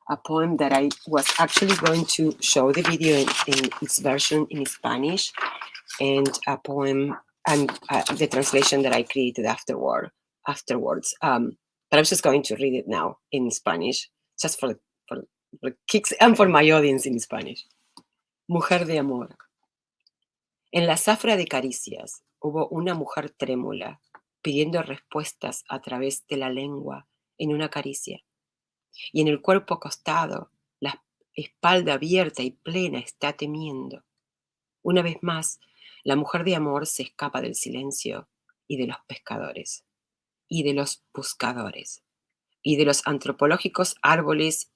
a poem that I was actually going to show the video in its version in Spanish, and a poem and the translation that I created afterwards. But but I'm just going to read it now in Spanish, just for kicks and for my audience in Spanish. Mujer de amor. En la zafra de caricias hubo una mujer trémula pidiendo respuestas a través de la lengua en una caricia. Y en el cuerpo acostado, la espalda abierta y plena está temiendo. Una vez más, la mujer de amor se escapa del silencio y de los pescadores, y de los buscadores, y de los antropológicos árboles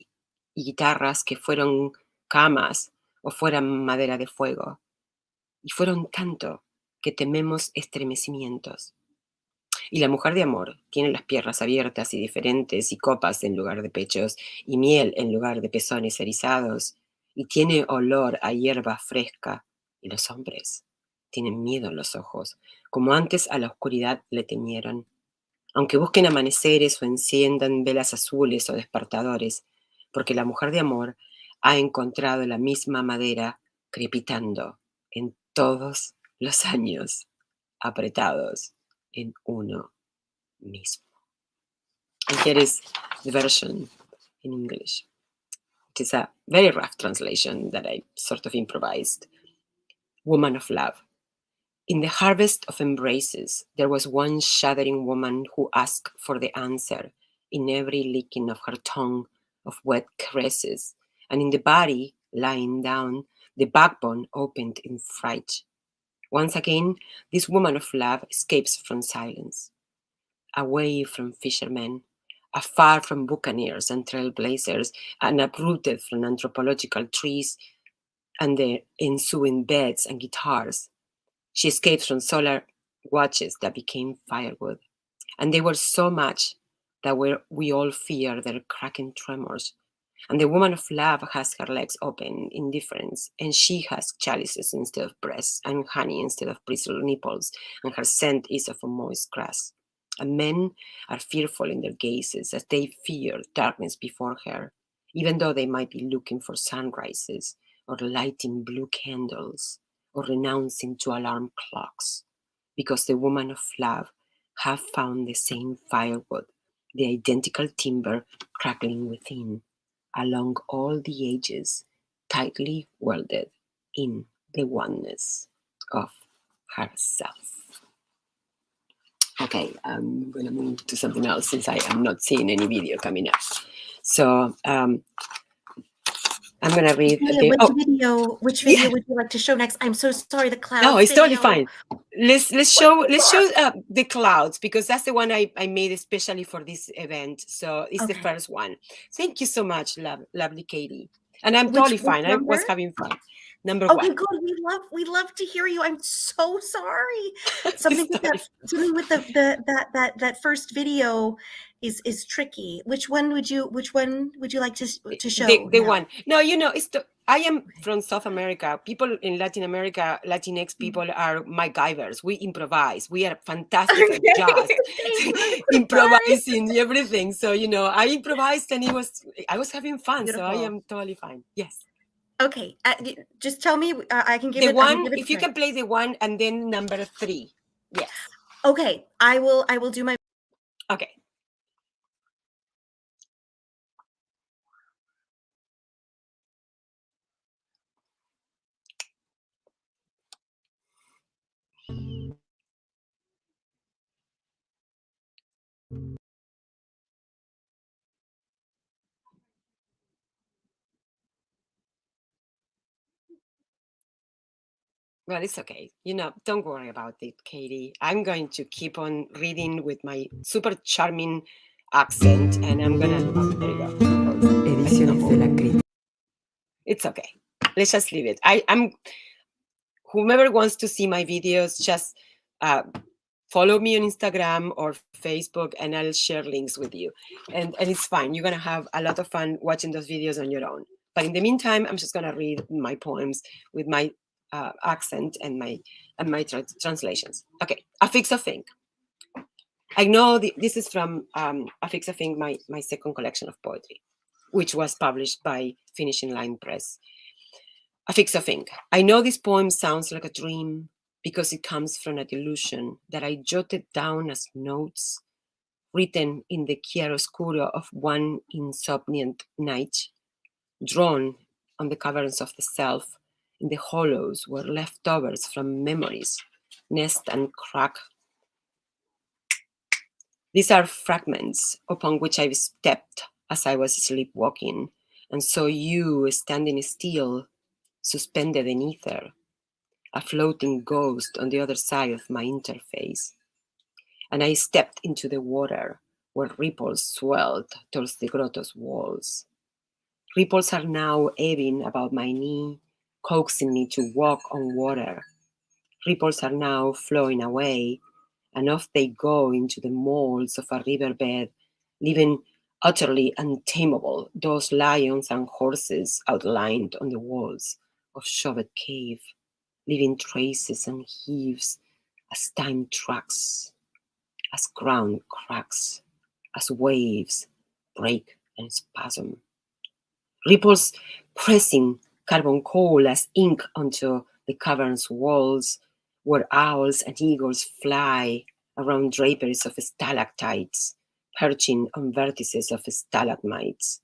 y guitarras que fueron camas o fueran madera de fuego, y fueron tanto que tememos estremecimientos. Y la mujer de amor tiene las piernas abiertas y diferentes y copas en lugar de pechos y miel en lugar de pezones erizados y tiene olor a hierba fresca y los hombres tienen miedo en los ojos, como antes a la oscuridad le temieron. Aunque busquen amaneceres o enciendan velas azules o despertadores, porque la mujer de amor ha encontrado la misma madera crepitando en todos los años, apretados en uno mismo. And here is the version in English. It is a very rough translation that I sort of improvised. Woman of love. In the harvest of embraces, there was one shuddering woman who asked for the answer in every licking of her tongue of wet caresses, and in the body, lying down, the backbone opened in fright. Once again, this woman of love escapes from silence, away from fishermen, afar from buccaneers and trailblazers, and uprooted from anthropological trees and their ensuing beds and guitars. She escapes from solar watches that became firewood, and they were so much that we all fear their cracking tremors. And the woman of love has her legs open in difference, and she has chalices instead of breasts, and honey instead of bristled nipples, and her scent is of a moist grass. And men are fearful in their gazes as they fear darkness before her, even though they might be looking for sunrises, or lighting blue candles, or renouncing to alarm clocks, because the woman of love have found the same firewood, the identical timber crackling within, along all the ages, tightly welded in the oneness of herself. Okay, I'm going to move to something else since I am not seeing any video coming up. So I'm going to read. Which video would you like to show next? I'm so sorry, the clouds. No, it's video. totally fine. Let's show the clouds, because that's the one I made especially for this event. So it's the first one. Thank you so much, lovely Katie. And I'm totally fine. I was having fun. Number one. Okay, good. We love to hear you. I'm so sorry. Something with that first video is tricky. Which one would you like to show? The one. No, I am from South America. People in Latin America, Latinx people are MacGyvers. We improvise. We are fantastic at jazz, improvising everything. So I improvised and I was having fun. Beautiful. So I am totally fine. Yes. Okay, just tell me. I can give the it one. If you can play the one and then number 3. Yes. Okay, I will do my. Okay. Well, it's okay. Don't worry about it, Katie. I'm going to keep on reading with my super charming accent, and I'm gonna. There you go. It's okay. Let's just leave it. I'm. Whomever wants to see my videos, just follow me on Instagram or Facebook, and I'll share links with you. And it's fine. You're gonna have a lot of fun watching those videos on your own. But in the meantime, I'm just gonna read my poems with my accent and my translations. Okay, Affix of Ink. I know this is from Affix of Ink, my second collection of poetry, which was published by Finishing Line Press. Affix of Ink. I know this poem sounds like a dream because it comes from a delusion that I jotted down as notes, written in the chiaroscuro of one insomniant night, drawn on the caverns of the self, in the hollows where leftovers from memories nest and crack. These are fragments upon which I stepped as I was sleepwalking, and saw you standing still, suspended in ether, a floating ghost on the other side of my interface. And I stepped into the water where ripples swelled towards the grotto's walls. Ripples are now ebbing about my knee, coaxing me to walk on water. Ripples are now flowing away, and off they go into the molds of a riverbed, leaving utterly untamable those lions and horses outlined on the walls of Chauvet Cave, leaving traces and heaves as time tracks, as ground cracks, as waves break and spasm. Ripples pressing carbon coal as ink onto the cavern's walls, where owls and eagles fly around draperies of stalactites, perching on vertices of stalagmites,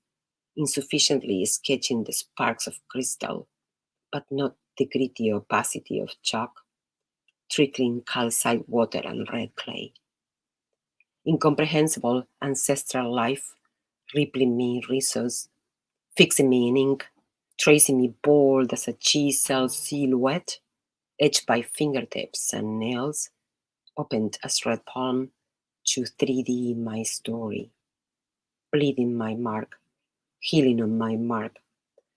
insufficiently sketching the sparks of crystal, but not the gritty opacity of chalk, trickling calcite water and red clay. Incomprehensible ancestral life, rippling me risos, fixing me in ink, tracing me bold as a chisel silhouette, etched by fingertips and nails, opened as red palm to 3D my story, bleeding my mark, healing on my mark,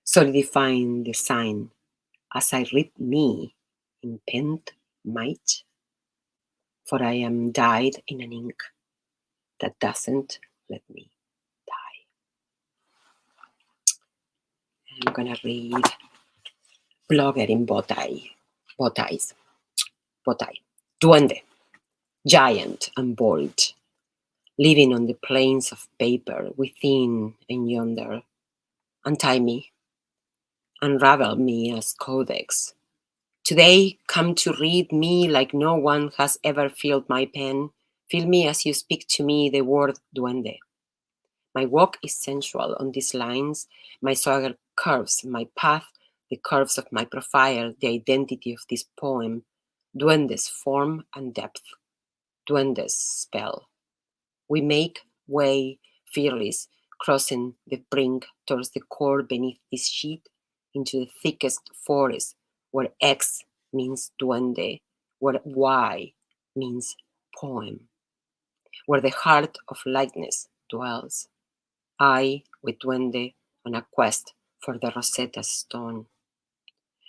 solidifying the sign as I read me in pent might, for I am dyed in an ink that doesn't let me die. I'm gonna read Blogger in Botai. Duende, giant and bold, living on the plains of paper within and yonder. Untie me, unravel me as codex. Today, come to read me like no one has ever filled my pen. Feel me as you speak to me the word duende. My walk is sensual on these lines. My swagger curves my path, the curves of my profile, the identity of this poem. Duende's form and depth. Duende's spell. We make way fearless, crossing the brink towards the core beneath this sheet, into the thickest forest, where X means duende, where Y means poem, where the heart of lightness dwells. I with duende on a quest for the Rosetta Stone.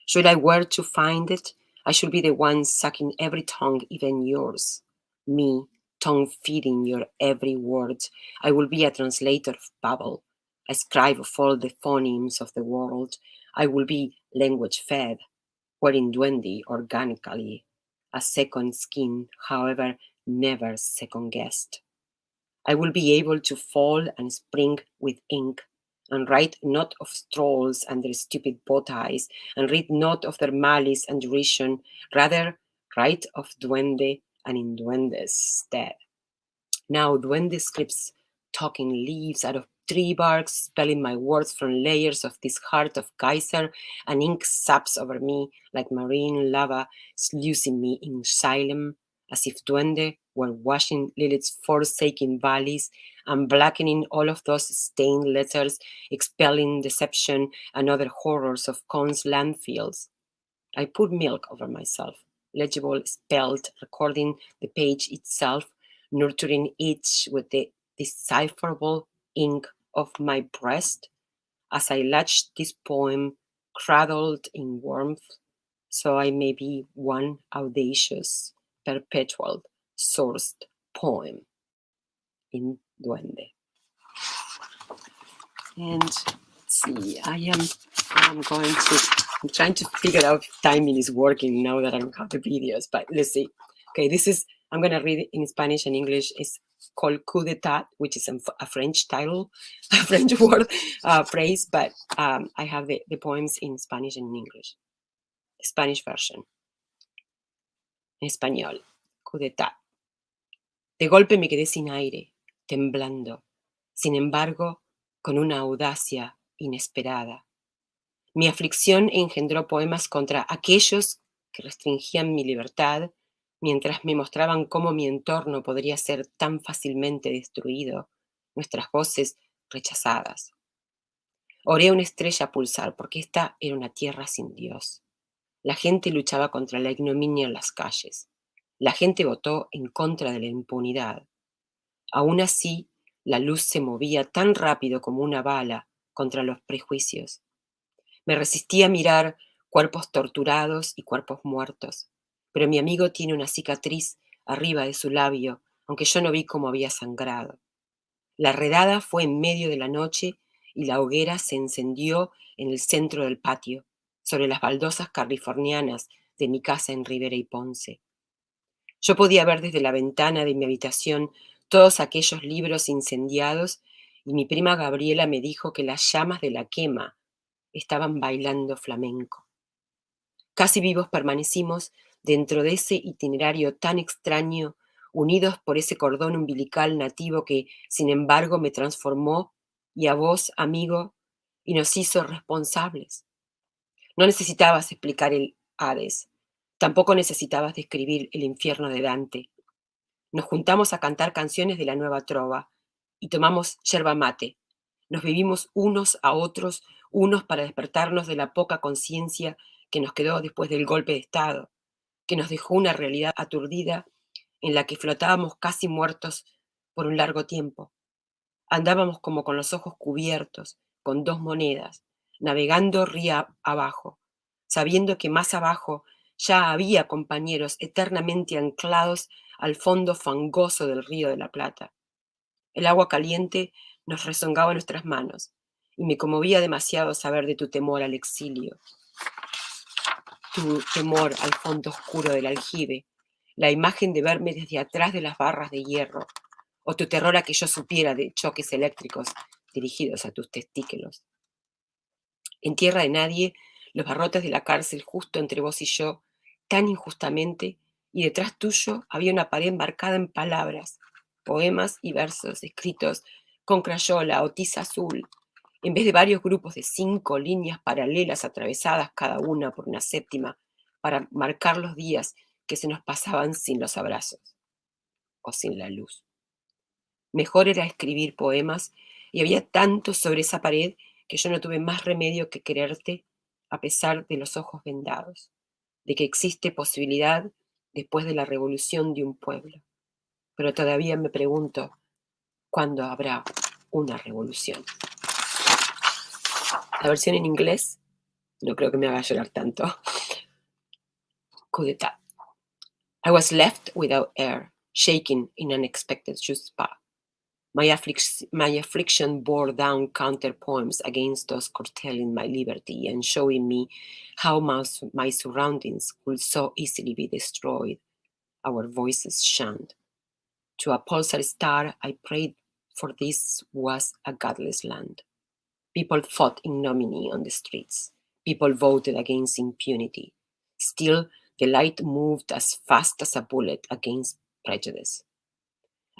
Should I were to find it, I should be the one sucking every tongue, even yours. Me, tongue feeding your every word. I will be a translator of babble, a scribe of all the phonemes of the world. I will be language fed, wearing duende organically, a second skin, however, never second guessed. I will be able to fall and spring with ink, and write not of trolls and their stupid bow ties, and read not of their malice and derision, rather write of duende and in duende's stead. Now duende scripts talking leaves out of tree barks, spelling my words from layers of this heart of geyser, and ink saps over me like marine lava, sluicing me in xylem, as if duende were washing Lilith's forsaken valleys and blackening all of those stained letters, expelling deception and other horrors of Con's landfills. I poured milk over myself, legible, spelled, recording the page itself, nurturing each with the decipherable ink of my breast, as I latched this poem, cradled in warmth, so I may be one audacious, perpetual, sourced poem in duende. And let's see, I'm trying to figure out if timing is working now that I don't have the videos, but let's see. Okay, I'm going to read it in Spanish and English. It's called Coup d'etat, which is a French title, a French word, phrase, but I have the poems in Spanish and in English. Spanish version. En español. Coup d'etat. De golpe me quedé sin aire. temblando, sin embargo, con una audacia inesperada. Mi aflicción engendró poemas contra aquellos que restringían mi libertad mientras me mostraban cómo mi entorno podría ser tan fácilmente destruido, nuestras voces rechazadas. Oré a una estrella pulsar porque esta era una tierra sin Dios. La gente luchaba contra la ignominia en las calles. La gente votó en contra de la impunidad. Aún así, la luz se movía tan rápido como una bala contra los prejuicios. Me resistí a mirar cuerpos torturados y cuerpos muertos, pero mi amigo tiene una cicatriz arriba de su labio, aunque yo no vi cómo había sangrado. La redada fue en medio de la noche y la hoguera se encendió en el centro del patio, sobre las baldosas californianas de mi casa en Rivera y Ponce. Yo podía ver desde la ventana de mi habitación todos aquellos libros incendiados y mi prima Gabriela me dijo que las llamas de la quema estaban bailando flamenco. Casi vivos permanecimos dentro de ese itinerario tan extraño, unidos por ese cordón umbilical nativo que, sin embargo, me transformó y a vos, amigo, y nos hizo responsables. No necesitabas explicar el Hades, tampoco necesitabas describir el infierno de Dante. Nos juntamos a cantar canciones de la nueva trova y tomamos yerba mate. Nos vivimos unos a otros, unos para despertarnos de la poca conciencia que nos quedó después del golpe de Estado, que nos dejó una realidad aturdida en la que flotábamos casi muertos por un largo tiempo. Andábamos como con los ojos cubiertos, con 2 monedas, navegando río abajo, sabiendo que más abajo ya había compañeros eternamente anclados al fondo fangoso del Río de la Plata. El agua caliente nos rezongaba en nuestras manos y me conmovía demasiado saber de tu temor al exilio, tu temor al fondo oscuro del aljibe, la imagen de verme desde atrás de las barras de hierro, o tu terror a que yo supiera de choques eléctricos dirigidos a tus testículos. En tierra de nadie, los barrotes de la cárcel justo entre vos y yo, tan injustamente, y detrás tuyo había una pared marcada en palabras, poemas y versos escritos con crayola o tiza azul, en vez de varios grupos de 5 líneas paralelas atravesadas cada una por una séptima, para marcar los días que se nos pasaban sin los abrazos o sin la luz. Mejor era escribir poemas, y había tanto sobre esa pared que yo no tuve más remedio que quererte a pesar de los ojos vendados, de que existe posibilidad después de la revolución de un pueblo. Pero todavía me pregunto, ¿cuándo habrá una revolución? La versión en inglés no creo que me haga llorar tanto. Coup d'etat. I was left without air, shaking in unexpected spot. My affliction bore down counter-poems against those curtailing my liberty and showing me how my surroundings could so easily be destroyed. Our voices shunned. To a pulsar star I prayed, for this was a godless land. People fought ignominy on the streets. People voted against impunity. Still, the light moved as fast as a bullet against prejudice.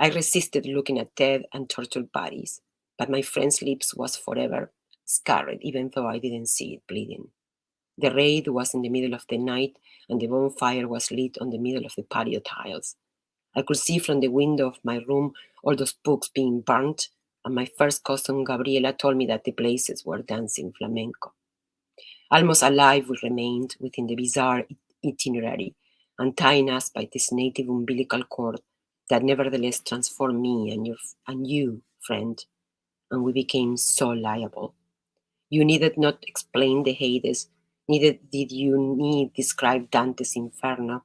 I resisted looking at dead and tortured bodies, but my friend's lips was forever scarred, even though I didn't see it bleeding. The raid was in the middle of the night, and the bonfire was lit on the middle of the patio tiles. I could see from the window of my room all those books being burnt, and my first cousin Gabriela told me that the blazes were dancing flamenco. Almost alive we remained within the bizarre itinerary, untying us by this native umbilical cord that nevertheless transformed me and you, friend, and we became so liable. You needed not explain the Hades, neither did you need describe Dante's Inferno.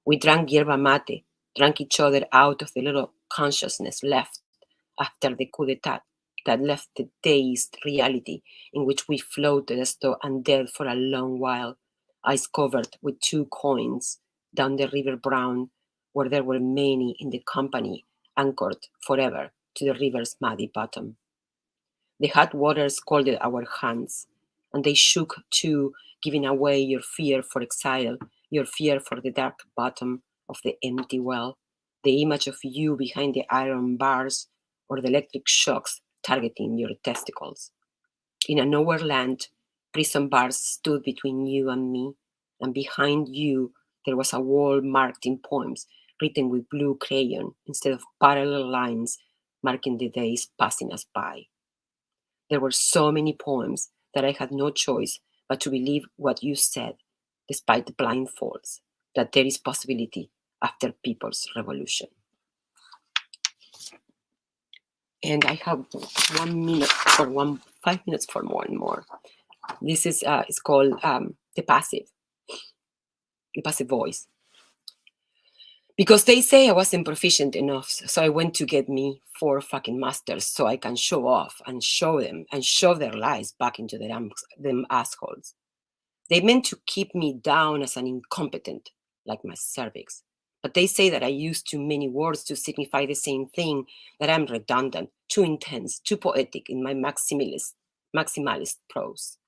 We drank yerba mate, drank each other out of the little consciousness left after the coup d'etat that left the dazed reality in which we floated as though undead for a long while, eyes covered with 2 coins down the river Brown, where there were many in the company anchored forever to the river's muddy bottom. The hot water scalded our hands, and they shook too, giving away your fear for exile, your fear for the dark bottom of the empty well, the image of you behind the iron bars, or the electric shocks targeting your testicles. In a nowhere land, prison bars stood between you and me, and behind you there was a wall marked in poems written with blue crayon instead of parallel lines marking the days passing us by. There were so many poems that I had no choice but to believe what you said, despite the blindfolds, that there is possibility after people's revolution. And I have 5 minutes for one more. This is it's called the passive voice. Because they say I wasn't proficient enough, so I went to get me 4 fucking masters so I can show off and show them and shove their lies back into them assholes. They meant to keep me down as an incompetent, like my cervix. But they say that I use too many words to signify the same thing, that I'm redundant, too intense, too poetic in my maximalist prose.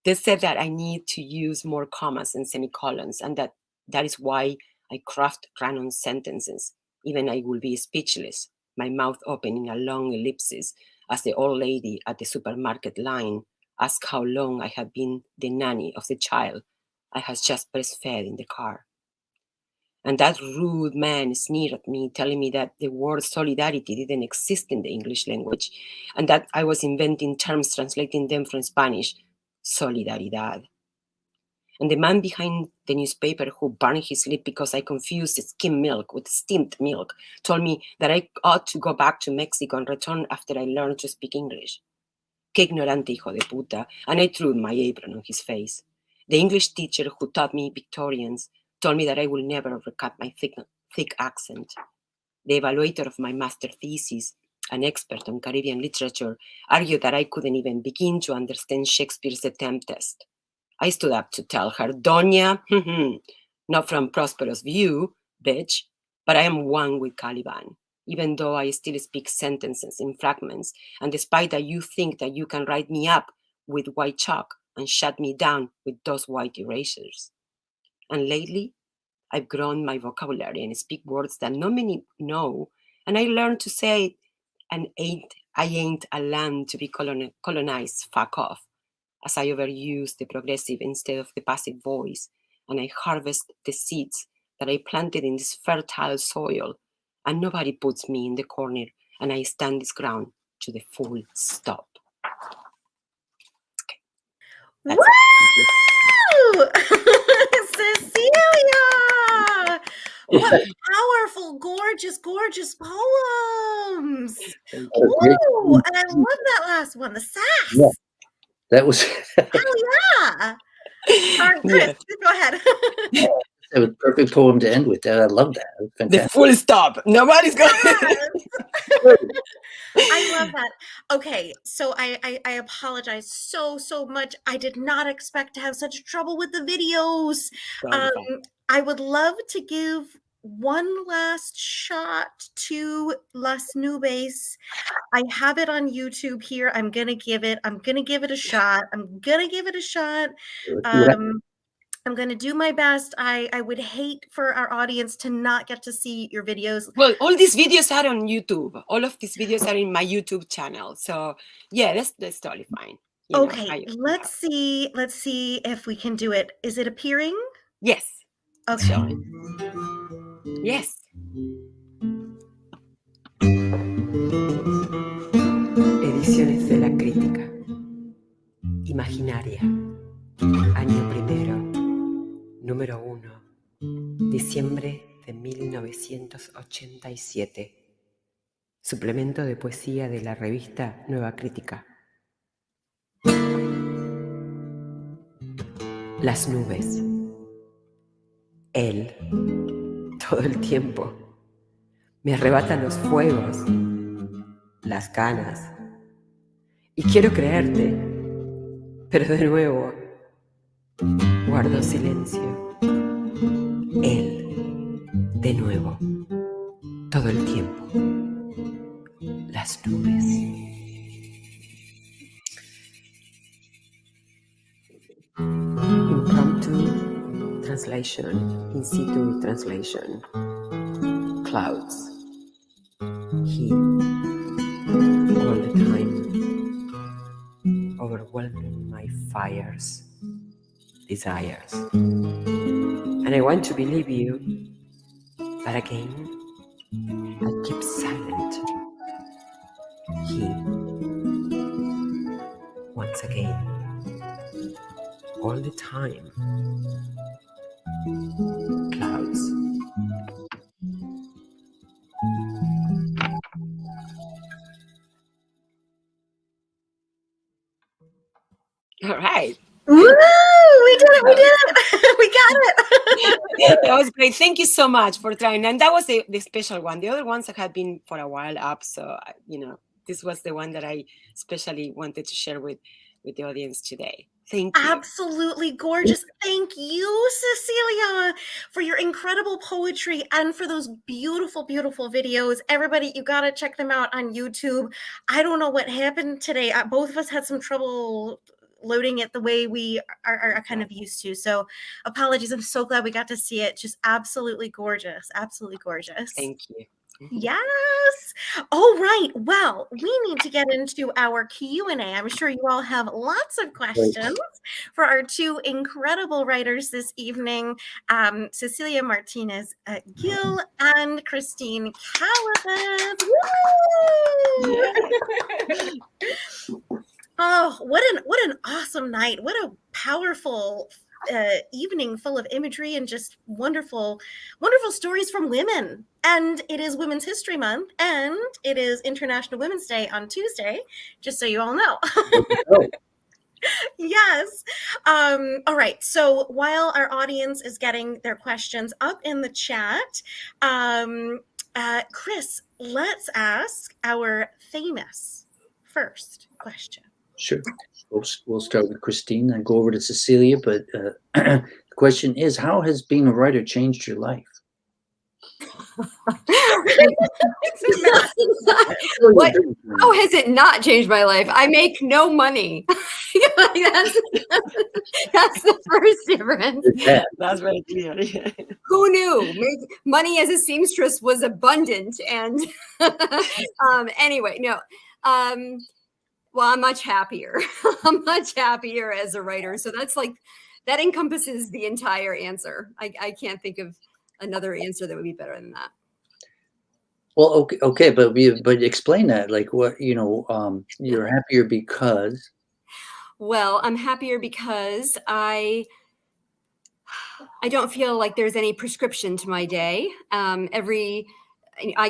They said that I need to use more commas and semicolons, and that is why I craft random sentences. Even I will be speechless, my mouth opening a long ellipsis as the old lady at the supermarket line asked how long I had been the nanny of the child I had just breastfed in the car. And that rude man sneered at me, telling me that the word solidarity didn't exist in the English language, and that I was inventing terms, translating them from Spanish, solidaridad. And the man behind the newspaper who burned his lip because I confused skim milk with steamed milk told me that I ought to go back to Mexico and return after I learned to speak English. Que ignorante hijo de puta, and I threw my apron on his face. The English teacher who taught me Victorians told me that I will never overcome my thick accent. The evaluator of my master thesis, an expert on Caribbean literature, argued that I couldn't even begin to understand Shakespeare's The Tempest. I stood up to tell her, Doña, not from prosperous view, bitch, but I am one with Caliban, even though I still speak sentences in fragments, and despite that you think that you can write me up with white chalk and shut me down with those white erasers. And lately, I've grown my vocabulary and speak words that not many know, and I learned to say, I ain't a land to be colonized, fuck off, as I overuse the progressive instead of the passive voice, and I harvest the seeds that I planted in this fertile soil, and nobody puts me in the corner, and I stand this ground to the full stop. Okay. Woo! Cecilia! What powerful, gorgeous, gorgeous poems! Ooh, and I love that last one, the sass. Yeah, that was. Oh yeah! All right, Chris, go ahead. That was a perfect poem to end with. I love that. The full stop. Nobody's going. I love that. Okay, so I apologize so much. I did not expect to have such trouble with the videos. I would love to give one last shot to Las Nubes. I have it on YouTube here. I'm gonna give it a shot. I'm going to do my best. I would hate for our audience to not get to see your videos. Well, all these videos are on YouTube. All of these videos are in my YouTube channel. So yeah, that's totally fine. Okay, let's see if we can do it. Is it appearing? Yes. Okay. Yes. Ediciones de la Crítica. Imaginaria. Año primero. Número 1. Diciembre de 1987. Suplemento de poesía de la revista Nueva Crítica. Las nubes. Él, todo el tiempo, me arrebata los fuegos, las ganas. Y quiero creerte, pero de nuevo guardo silencio. Él, de nuevo, todo el tiempo. Las nubes. Impromptu translation, in situ translation. Clouds. He, all the time, overwhelming my fires, desires. And I want to believe you, but again, I keep silent. He, once again, all the time, clouds. All right. Woo! We did it! We did it! We got it! That was great. Thank you so much for trying. And that was the special one. The other ones have been for a while up. So, this was the one that I especially wanted to share with the audience today. Thank you. Absolutely gorgeous. Thank you, Cecilia, for your incredible poetry and for those beautiful, beautiful videos. Everybody, you got to check them out on YouTube. I don't know what happened today. Both of us had some trouble loading it the way we are kind of used to. So apologies. I'm so glad we got to see it. Just absolutely gorgeous. Absolutely gorgeous. Thank you. Yes. All right. Well, we need to get into our Q&A. I'm sure you all have lots of questions for our two incredible writers this evening, Cecilia Martinez Gill and Christine Calabas. Oh, what an awesome night. What a powerful evening full of imagery and just wonderful stories from women. And it is Women's History Month, and it is International Women's Day on Tuesday, just so you all know. Yes. All right. So while our audience is getting their questions up in the chat, Chris, let's ask our famous first question. Sure. We'll start with Christine and go over to Cecilia. But the question is, how has being a writer changed your life? What? How has it not changed my life? I make no money. that's the first difference. That's very clear. Who knew? Money as a seamstress was abundant. And anyway, no. Well, I'm much happier. I'm much happier as a writer. So that encompasses the entire answer. I can't think of another answer that would be better than that. Well, okay, but explain that. Like, what, you're happier because. Well, I'm happier because I don't feel like there's any prescription to my day. I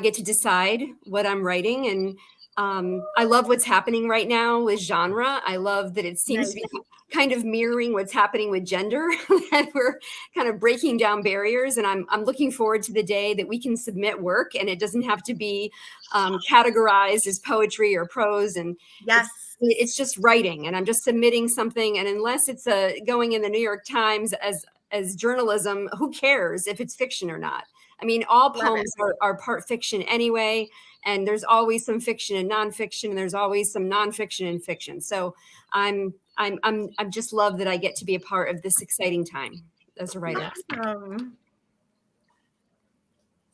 get to decide what I'm writing, and I love what's happening right now with genre. I love that it seems to be kind of mirroring what's happening with gender, and we're kind of breaking down barriers. And I'm looking forward to the day that we can submit work and it doesn't have to be categorized as poetry or prose. And yes, it's just writing, and I'm just submitting something. And unless it's going in the New York Times as journalism, who cares if it's fiction or not? I mean, all poems are part fiction anyway. And there's always some fiction and nonfiction, and there's always some nonfiction and fiction. So I'm just love that I get to be a part of this exciting time as a writer. Awesome.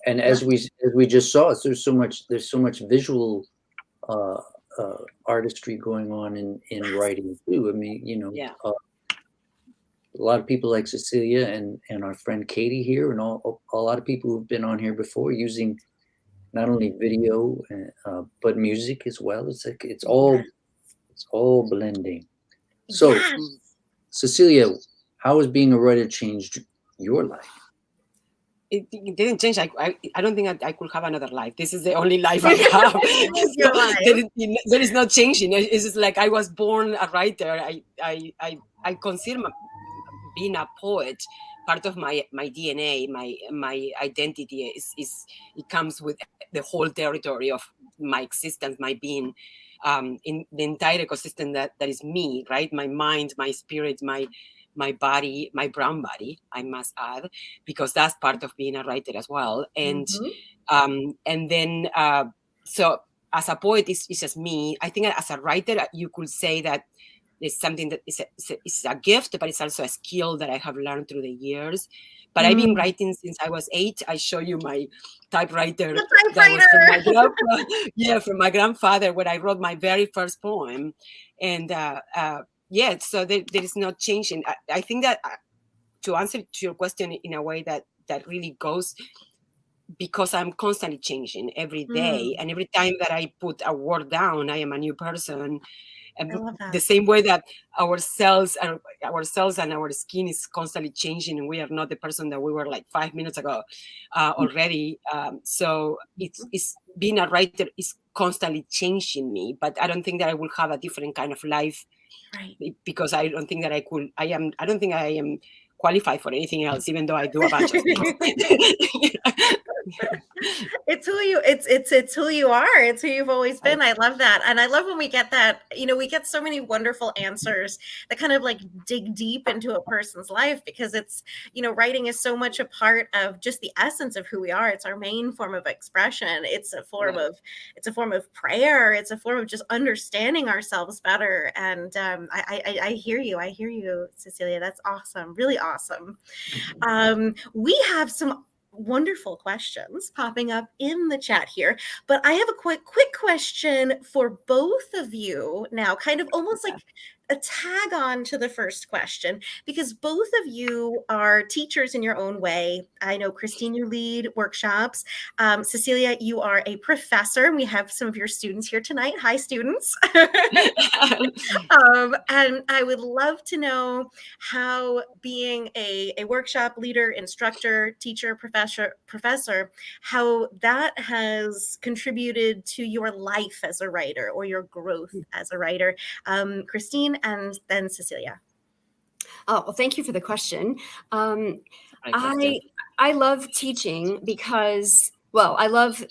And as we just saw, there's so much visual artistry going on in writing too. I mean, a lot of people like Cecilia and our friend Katie here, and a lot of people who've been on here before using not only video but music as well. It's like it's all blending. So, yes. Cecilia, how has being a writer changed your life? It didn't change. I don't think I could have another life. This is the only life I have. So there is no changing. It's just like I was born a writer. I consider being a poet part of my DNA, my identity is it comes with the whole territory of my existence, my being, in the entire ecosystem that is me, right? My mind, my spirit, my body, my brown body, I must add, because that's part of being a writer as well. And and then so as a poet, it's just me. I think as a writer, you could say that It's something that is a gift, but it's also a skill that I have learned through the years. But I've been writing since I was 8. I show you my typewriter. The That was from my typewriter. grandfather. From my grandfather, when I wrote my very first poem. And so there is no changing. I think that to answer to your question in a way that really goes, because I'm constantly changing every day, and every time that I put a word down, I am a new person. And I love that. the same way that our cells and our skin is constantly changing, and we are not the person that we were like 5 minutes ago already. So it's being a writer is constantly changing me, but I don't think that I will have a different kind of life, Right. because I don't think that I don't think I am qualified for anything else, even though I do a bunch of things. It's who you are. It's who you've always been. I love that. And I love when we get that, we get so many wonderful answers that kind of like dig deep into a person's life, because it's, writing is so much a part of just the essence of who we are. It's our main form of expression. It's a form of prayer. It's a form of just understanding ourselves better. And I hear you, Cecilia. That's awesome. Really awesome. We have some wonderful questions popping up in the chat here, but I have a quick question for both of you now, kind of almost like a tag on to the first question, because both of you are teachers in your own way. I know, Christine, you lead workshops. Cecilia, you are a professor, and we have some of your students here tonight. Hi, students. And I would love to know how being a workshop leader, instructor, teacher, professor, how that has contributed to your life as a writer or your growth as a writer. Christine, and then Cecilia. Oh, well, thank you for the question. I love teaching because, I love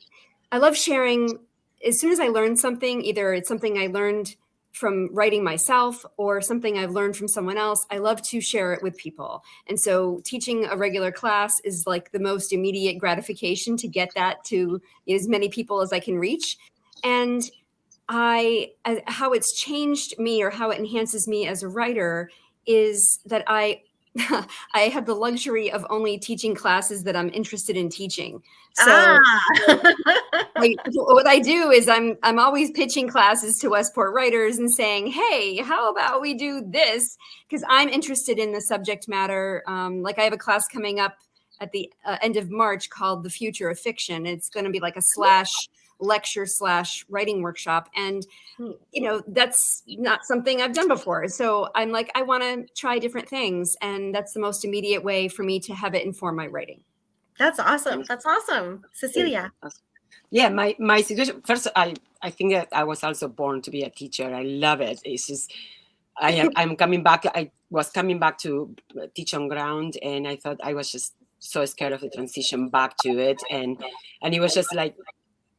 sharing. As soon as I learn something, either it's something I learned from writing myself or something I've learned from someone else, I love to share it with people. And so teaching a regular class is like the most immediate gratification, to get that to as many people as I can reach. And how it's changed me, or how it enhances me as a writer, is that I have the luxury of only teaching classes that I'm interested in teaching. So what I do is I'm always pitching classes to Westport writers and saying, hey, how about we do this? Because I'm interested in the subject matter. Like I have a class coming up at the end of March called The Future of Fiction. It's going to be like a /lecture/writing workshop. And, that's not something I've done before. So I'm like, I want to try different things. And that's the most immediate way for me to have it inform my writing. That's awesome. Cecilia. Yeah, my situation, first, I think that I was also born to be a teacher. I love it. It's just, I'm coming back. I was coming back to teach on ground, and I thought I was just so scared of the transition back to it. And it was just like,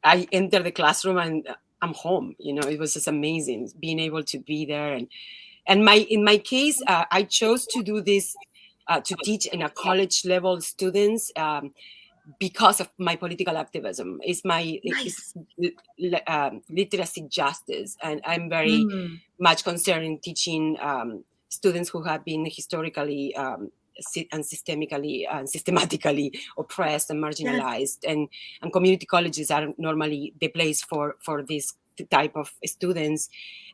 I entered the classroom and I'm home. It was just amazing being able to be there. And in my case, I chose to do this, to teach in a college level students, because of my political activism. It's my literacy justice, and I'm very much concerned in teaching students who have been historically and systematically oppressed and marginalized, and community colleges are normally the place for this type of students.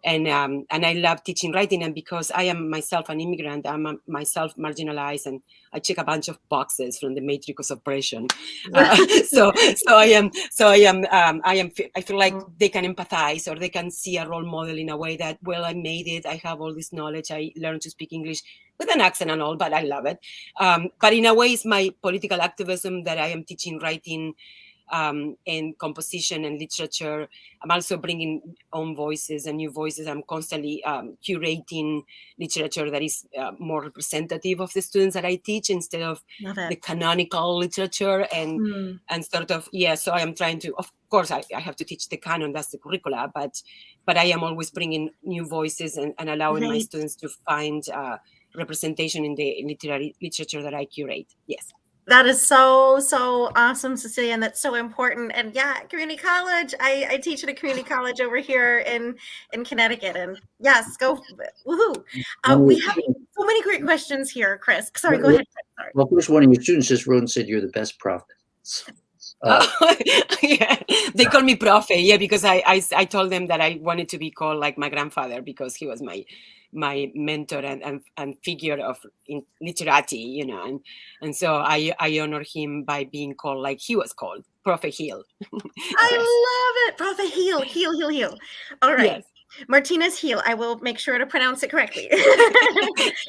And I love teaching writing, and because I am myself an immigrant, I'm myself marginalized, and I check a bunch of boxes from the matrix of oppression. So I feel like they can empathize, or they can see a role model in a way that, well, I made it. I have all this knowledge. I learned to speak English with an accent and all, but I love it. But in a way, it's my political activism that I am teaching writing, and composition and literature. I'm also bringing own voices and new voices. I'm constantly curating literature that is more representative of the students that I teach, instead of the canonical literature and sort of, so I am trying to, of course, I have to teach the canon, that's the curricula, but I am always bringing new voices and allowing my students to find representation in the literary literature that I curate. Yes. That is so, so awesome, Cecilia, and that's so important. And yeah, community college. I teach at a community college over here in Connecticut, and yes, go woohoo! We have so many great questions here, Chris. Sorry, go ahead. Sorry. Well, first, one of your students just wrote and said you're the best prophet. Yeah, they call me Profe. Yeah, because I told them that I wanted to be called like my grandfather because he was my mentor and figure of in literati, you know, and so I honor him by being called like he was called, Profe Hill. I love it, Profe Heal, heal, heal, heal. All right. Yes. Martinez Heal. I will make sure to pronounce it correctly.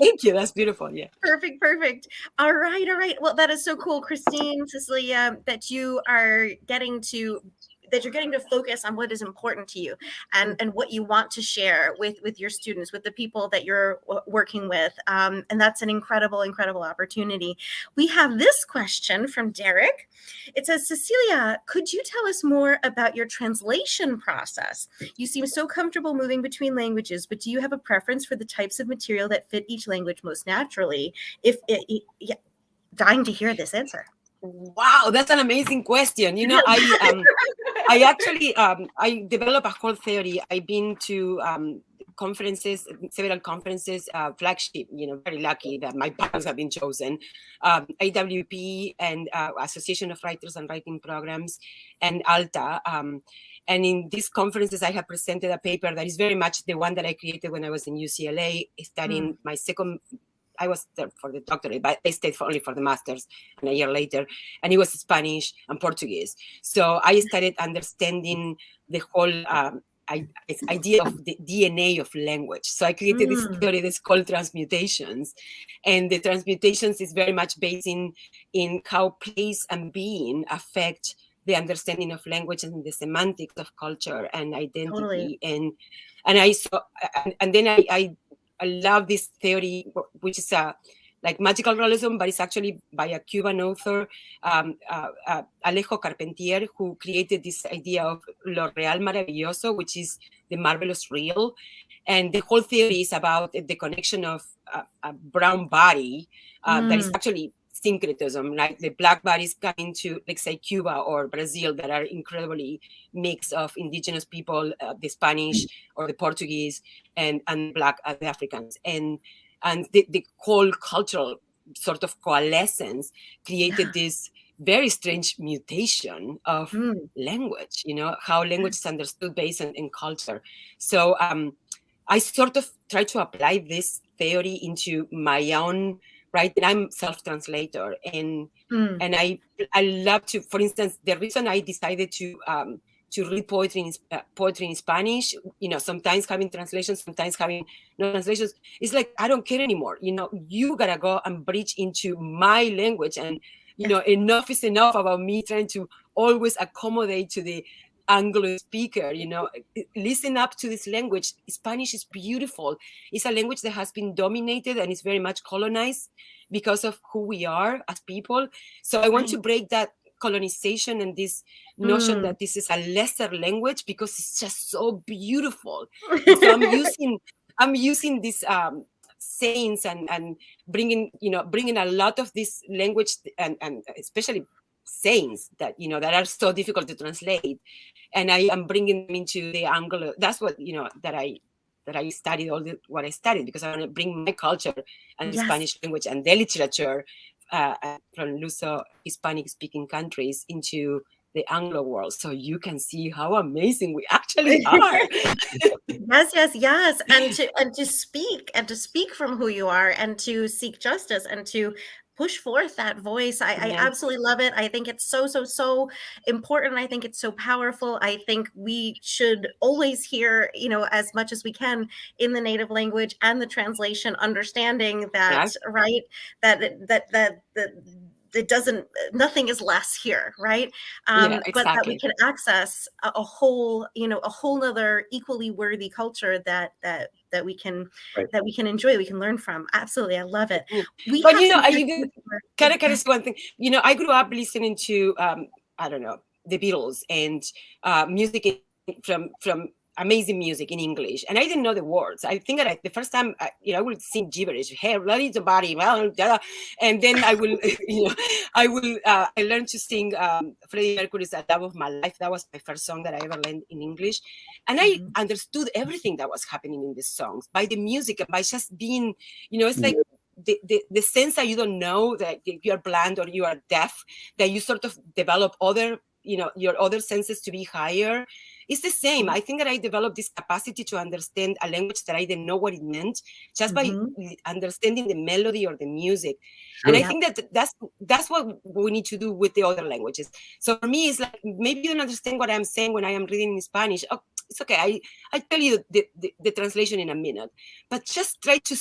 Thank you. That's beautiful. Yeah. Perfect. Perfect. All right. All right. Well, that is so cool, Christine, Cecilia, that you are getting to focus on what is important to you and what you want to share with your students, with the people that you're working with. And that's an incredible, incredible opportunity. We have this question from Derek. It says, Cecilia, could you tell us more about your translation process? You seem so comfortable moving between languages, but do you have a preference for the types of material that fit each language most naturally? Yeah, dying to hear this answer. Wow, that's an amazing question. You know, I actually I developed a whole theory. I've been to conferences, several conferences, flagship, you know, very lucky that my panels have been chosen, AWP and Association of Writers and Writing Programs, and ALTA. And in these conferences, I have presented a paper that is very much the one that I created when I was in UCLA, studying my second. I was there for the doctorate, but I stayed only for the master's, and a year later, and it was Spanish and Portuguese. So I started understanding the whole idea of the DNA of language. So I created this theory that's called transmutations, and the transmutations is very much based in how place and being affect the understanding of language and the semantics of culture and identity. Totally. And then I love this theory, which is like magical realism, but it's actually by a Cuban author, Alejo Carpentier, who created this idea of lo real maravilloso, which is the marvelous real. And the whole theory is about the connection of a brown body that is actually syncretism, like the black bodies coming to, like, say, Cuba or Brazil, that are incredibly mix of indigenous people, the Spanish or the Portuguese, and black Africans, and the whole cultural sort of coalescence created this very strange mutation of language. You know, how language is understood based on culture. So I sort of try to apply this theory into my own. Right, and I'm self-translator, and I love to. For instance, the reason I decided to read poetry in Spanish, you know, sometimes having translations, sometimes having no translations, it's like I don't care anymore. You know, you gotta go and bridge into my language, and you know, enough is enough about me trying to always accommodate to the Anglo speaker. You know, listen up to this language. Spanish is beautiful. It's a language that has been dominated and is very much colonized because of who we are as people. So I want to break that colonization and this notion that this is a lesser language, because it's just so beautiful. So I'm using these sayings and bringing a lot of this language and especially sayings that, you know, that are so difficult to translate, and I am bringing them into the Anglo. That's what, you know, that I studied what I studied, because I want to bring my culture and the Spanish language and the literature from Luso-Hispanic speaking countries into the Anglo world, so you can see how amazing we actually are. Yes, and to speak from who you are, and to seek justice, and to push forth that voice. I absolutely love it. I think it's so important. I think it's so powerful. I think we should always hear, you know, as much as we can in the native language and the translation, understanding that, right, that it doesn't, nothing is less here, right? Exactly. But that we can access a whole nother equally worthy culture that we can enjoy, we can learn from. Absolutely, I love it. But you know, can I say one thing? You know, I grew up listening to I don't know, the Beatles and music from amazing music in English, and I didn't know the words. I think that the first time, I would sing gibberish. Hey, bloody the body, well, and then I will, I learned to sing Freddie Mercury's "The Love of My Life." That was my first song that I ever learned in English, and I understood everything that was happening in these songs by the music and by just being, it's like the sense that you don't know that you're blind or you are deaf, that you sort of develop other, your other senses to be higher. It's the same. I think that I developed this capacity to understand a language that I didn't know what it meant just by understanding the melody or the music. And I think that that's what we need to do with the other languages. So for me, it's like, maybe you don't understand what I'm saying when I am reading in Spanish. Oh, it's okay. I tell you the translation in a minute, but just try to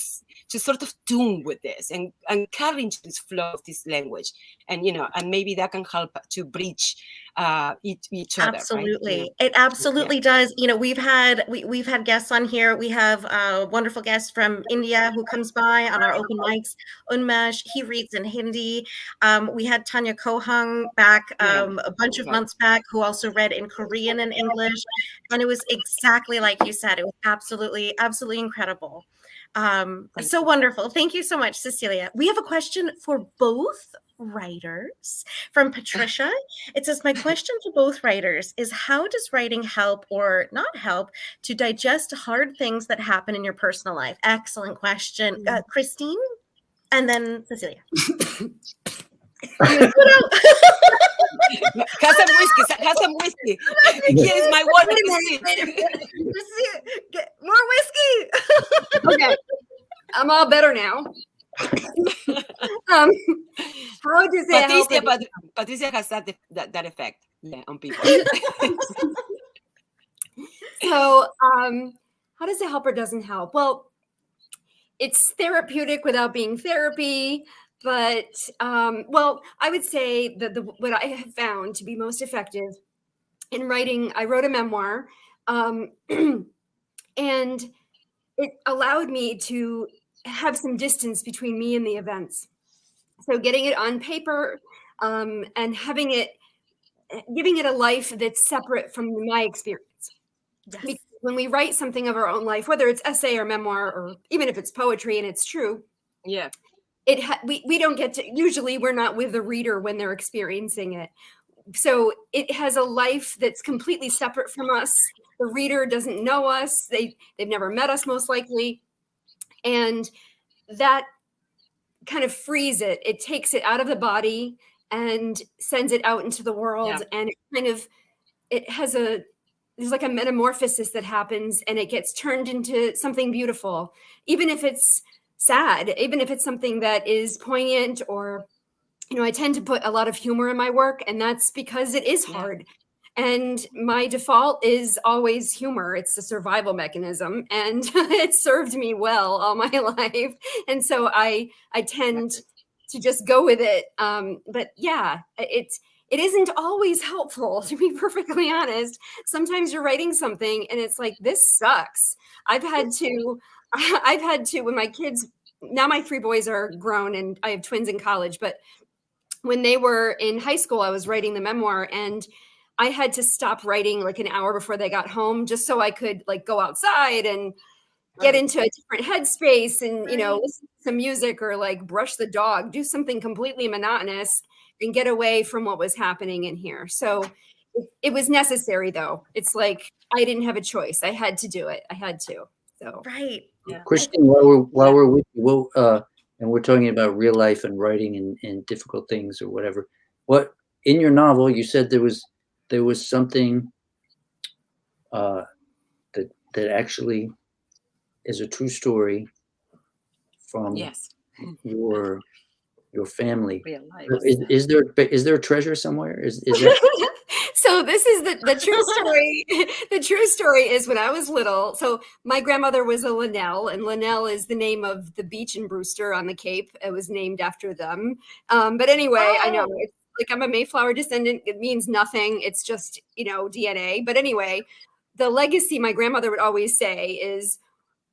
sort of tune with this and carry into this flow of this language, and and maybe that can help to bridge each other. Absolutely. Right? It absolutely does. We've had guests on here. We have a wonderful guest from India who comes by on our open mics. Unmesh, he reads in Hindi. We had Tanya Kohang back a bunch of months back, who also read in Korean and English. And it was exactly like you said. It was absolutely, absolutely incredible. So wonderful. Thank you so much, Cecilia. We have a question for both writers from Patricia. It says, my question to both writers is, how does writing help or not help to digest hard things that happen in your personal life? Excellent question. Christine, and then Cecilia. Have some whiskey. Here is my water. More whiskey. Okay, I'm all better now. How does it help? Patricia has that effect on people. So, how does it help or doesn't help? Well, it's therapeutic without being therapy. But, I would say that what I have found to be most effective in writing, I wrote a memoir, and it allowed me to have some distance between me and the events. So getting it on paper and giving it a life that's separate from my experience. Yes. Because when we write something of our own life, whether it's essay or memoir, or even if it's poetry and it's true, yeah. We don't get to, usually we're not with the reader when they're experiencing it. So it has a life that's completely separate from us. The reader doesn't know us. They've never met us, most likely. And that kind of frees it. It takes it out of the body and sends it out into the world. Yeah. And there's like a metamorphosis that happens, and it gets turned into something beautiful, even if it's sad, even if it's something that is poignant, or, I tend to put a lot of humor in my work, and that's because it is hard. And my default is always humor. It's a survival mechanism, and it served me well all my life. And so I tend to just go with it. But yeah, it isn't always helpful, to be perfectly honest. Sometimes you're writing something and it's like, this sucks. I've had to, when my kids, now my 3 boys are grown and I have twins in college, but when they were in high school, I was writing the memoir, and I had to stop writing like an hour before they got home, just so I could like go outside and get into a different headspace and, listen to some music or like brush the dog, do something completely monotonous and get away from what was happening in here. So it was necessary, though. It's like, I didn't have a choice. I had to do it. I had to. So, right. Yeah. Christine, while we're with you, and we're talking about real life and writing and difficult things or whatever, what in your novel, you said there was something that actually is a true story from your family. Real life. Is there a treasure somewhere? Is that? So this is the true story. The true story is, when I was little, so my grandmother was a Linnell, and Linnell is the name of the beach in Brewster on the Cape. It was named after them. But anyway, I know it's like, I'm a Mayflower descendant. It means nothing. It's just, DNA. But anyway, the legacy my grandmother would always say is,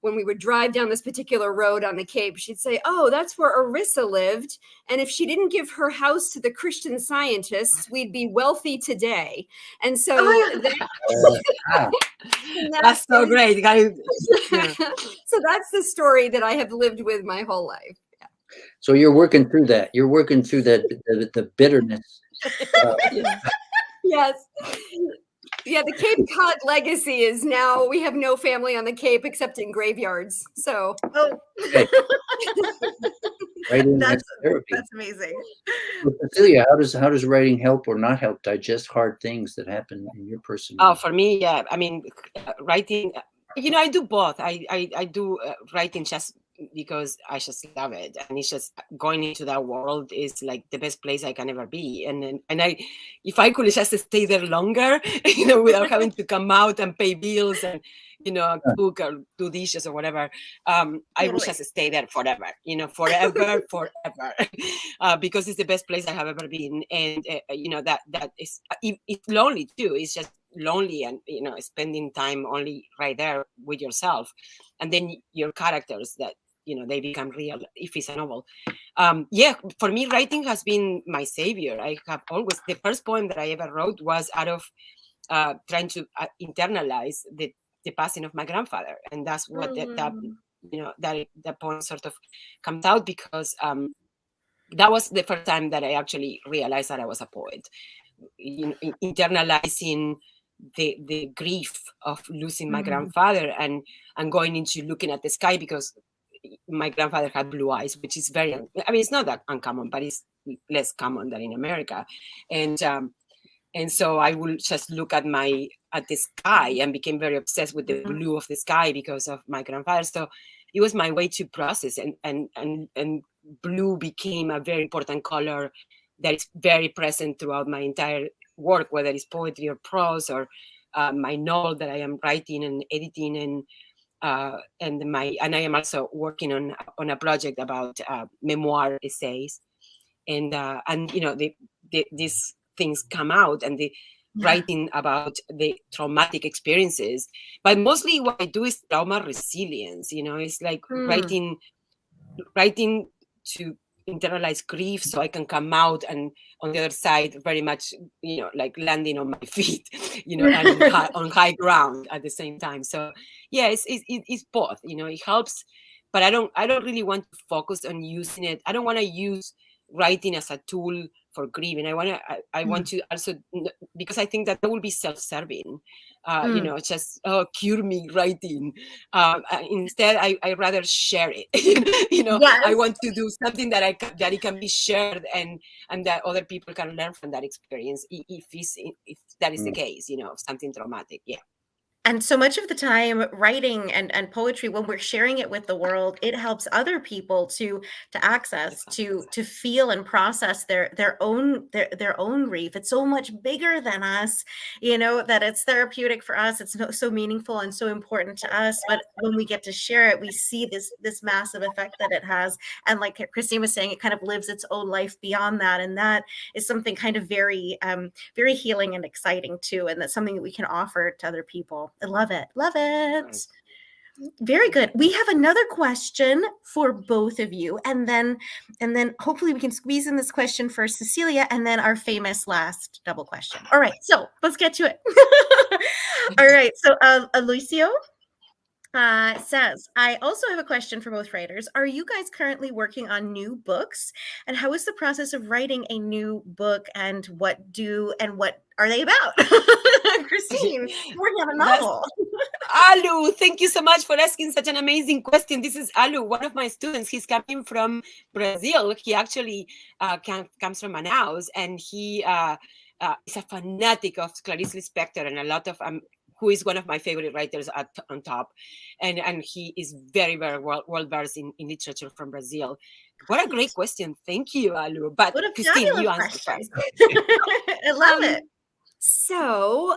when we would drive down this particular road on the Cape, she'd say, "Oh, that's where Orissa lived. And if she didn't give her house to the Christian Scientists, we'd be wealthy today." And so Wow. That's so great. Yeah. so that's the story that I have lived with my whole life. So you're working through that. You're working through that the bitterness. Yes. Yeah, the Cape Cod legacy is now we have no family on the Cape except in graveyards. So Okay. Writing That's- as therapy. That's amazing. So, Cecilia, how does writing help or not help digest hard things that happen in your personal Oh, life? for me, yeah. I mean, writing. I do both. I do writing just because I just love it, and it's just going into that world is like the best place I can ever be. And I, if I could just stay there longer, without having to come out and pay bills and cook or do dishes or whatever, I would Totally. just stay there forever. Forever, forever, because it's the best place I have ever been. And that is it's lonely too. It's just lonely, and spending time only right there with yourself, and then your characters that they become real if it's a novel. For me, writing has been my savior. I have always, the first poem that I ever wrote was out of trying to internalize the passing of my grandfather, and that's what that poem sort of comes out, because that was the first time that I actually realized that I was a poet. Internalizing the grief of losing my grandfather and going into looking at the sky, because my grandfather had blue eyes, which is it's not that uncommon, but it's less common than in America. And so I will just look at the sky and became very obsessed with the blue of the sky because of my grandfather. So it was my way to process, and blue became a very important color that is very present throughout my entire work, whether it's poetry or prose or my novel that I am writing and editing, and I am also working on a project about memoir essays, and these things come out, and the writing about the traumatic experiences. But mostly what I do is trauma resilience. It's like writing to internalize grief so I can come out and on the other side very much like landing on my feet and on high ground at the same time. So yeah, it's both. It helps, but I don't really want to focus on using it. I don't want to use writing as a tool for grieving. I want to also, because I think that will be self-serving. Just cure me writing. Instead, I rather share it. Yes. I want to do something that it can be shared and that other people can learn from that experience. If that is the case, something traumatic. Yeah. And so much of the time, writing and poetry, when we're sharing it with the world, it helps other people to access, to feel and process their own grief. It's so much bigger than us, that it's therapeutic for us. It's so meaningful and so important to us. But when we get to share it, we see this massive effect that it has. And like Christine was saying, it kind of lives its own life beyond that. And that is something kind of very, very healing and exciting too. And that's something that we can offer to other people. I love it. Love it. Very good. We have another question for both of you. And then hopefully we can squeeze in this question for Cecilia and then our famous last double question. All right. So let's get to it. All right. So Aloisio says, I also have a question for both writers. Are you guys currently working on new books? And how is the process of writing a new book, and what are they about? Christine, working on a novel. Alu, thank you so much for asking such an amazing question. This is Alu, one of my students. He's coming from Brazil. He actually comes from Manaus, and he is a fanatic of Clarice Lispector and a lot of who is one of my favorite writers on top. And he is very, very well-versed in literature from Brazil. What a great question. Thank you, Alu. But Christine, you answer first. I love it. So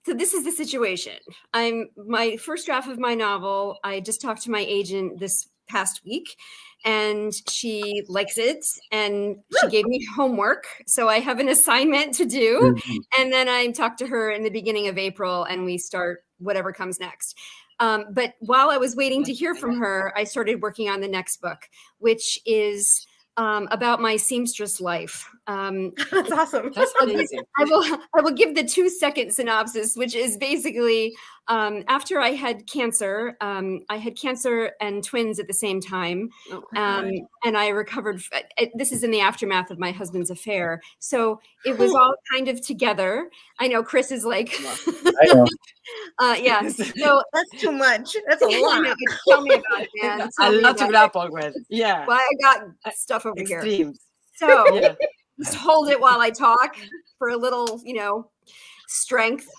this is the situation. My first draft of my novel, I just talked to my agent this past week, and she likes it, and she gave me homework. So I have an assignment to do, and then I talk to her in the beginning of April, and we start whatever comes next. But while I was waiting to hear from her, I started working on the next book, which is about my seamstress life. That's awesome. That's amazing. I will give the 2-second synopsis, which is basically after I had cancer and twins at the same time, and I recovered. This is in the aftermath of my husband's affair, so it was all kind of together. I know Chris is like, I know. yeah. So That's too much. That's a lot. tell me about it, man. A lot to grapple with. Yeah. Well, I got stuff over here. Extremes. So Yeah. just hold it while I talk for a little, strength.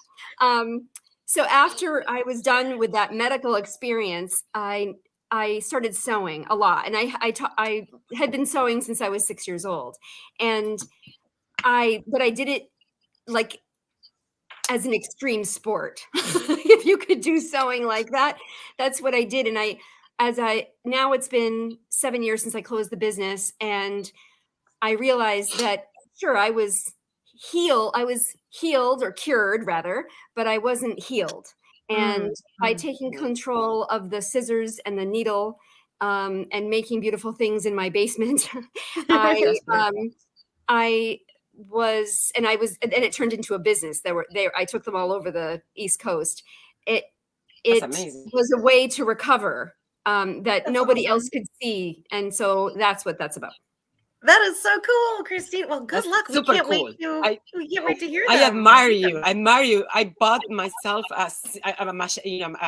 So after I was done with that medical experience, I started sewing a lot, and I had been sewing since I was 6 years old, but I did it like as an extreme sport. If you could do sewing like that, that's what I did. And now it's been 7 years since I closed the business, and I realized that sure, I was healed or cured rather, but I wasn't healed. And by taking control of the scissors and the needle, and making beautiful things in my basement, and it turned into a business. I took them all over the East Coast. It was a way to recover that nobody else could see. And so that's what that's about. That is so cool, Christine. Well, good That's luck. We super can't cool. we can't wait to hear I that. admire you. I admire you. I bought myself a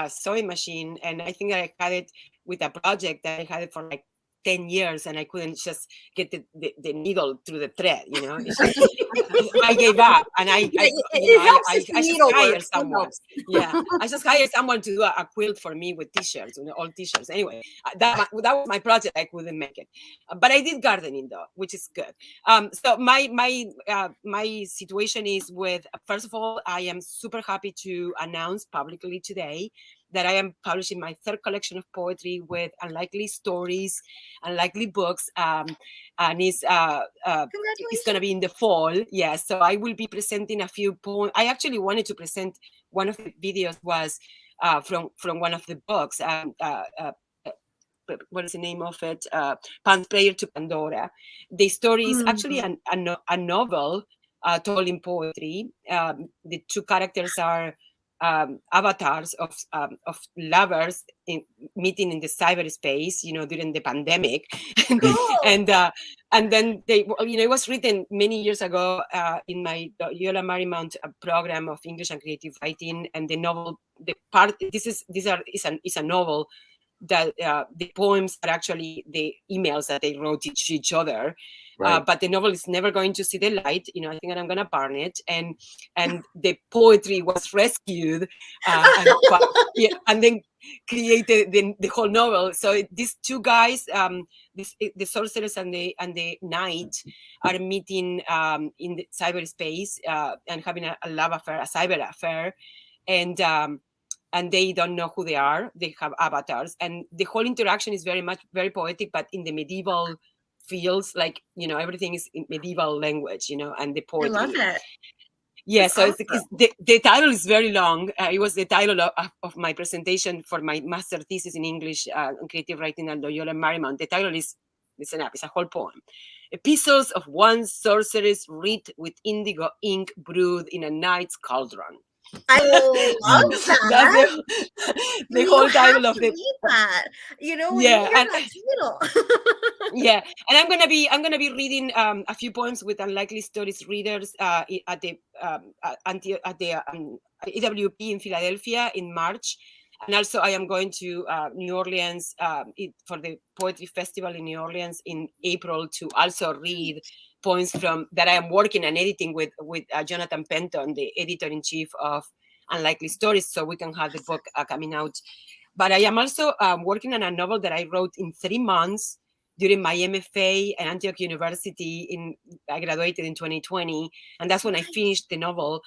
sewing machine, and I think that I had it with a project that I had it for like 10 years, and I couldn't just get the needle through the thread. It's just, I gave up, and I just hired someone. Yeah, I just hired someone to do a quilt for me with t-shirts, all t-shirts. Anyway, that was my project. I couldn't make it, but I did gardening though, which is good. So my situation is with, first of all, I am super happy to announce publicly today that I am publishing my third collection of poetry with Unlikely Stories, Unlikely Books, and it's going to be in the fall. Yeah, so I will be presenting a few poems. I actually wanted to present, one of the videos was from one of the books. What is the name of it? Pan's Prayer to Pandora. The story is actually a novel told in poetry. The two characters are avatars of lovers meeting in the cyberspace, during the pandemic. and then it was written many years ago in my Loyola Marymount program of English and creative writing. And the novel, is a novel that the poems are actually the emails that they wrote each other. Right. But the novel is never going to see the light. I think that I'm going to burn it. And the poetry was rescued and then created the whole novel. So these two guys, the sorceress and the knight, are meeting in the cyberspace and having a love affair, a cyber affair. And they don't know who they are. They have avatars. And the whole interaction is very poetic, but in the medieval feels like, everything is in medieval language, and the poetry. I love it. Yeah, so awesome. The title is very long. It was the title of my presentation for my master thesis in English and creative writing at Loyola Marymount. The title is, listen up, it's a whole poem. Epistles of one sorceress writ with indigo ink brewed in a night's cauldron. I love that. the whole title of the that. Yeah, and I'm gonna be reading a few poems with Unlikely Stories readers at the EWP in Philadelphia in March, and also I am going to New Orleans for the Poetry Festival in New Orleans in April to also read poems that I am working and editing with Jonathan Penton, the editor-in-chief of Unlikely Stories, so we can have the book coming out. But I am also working on a novel that I wrote in 3 months during my MFA at Antioch University. I graduated in 2020, and that's when I finished the novel.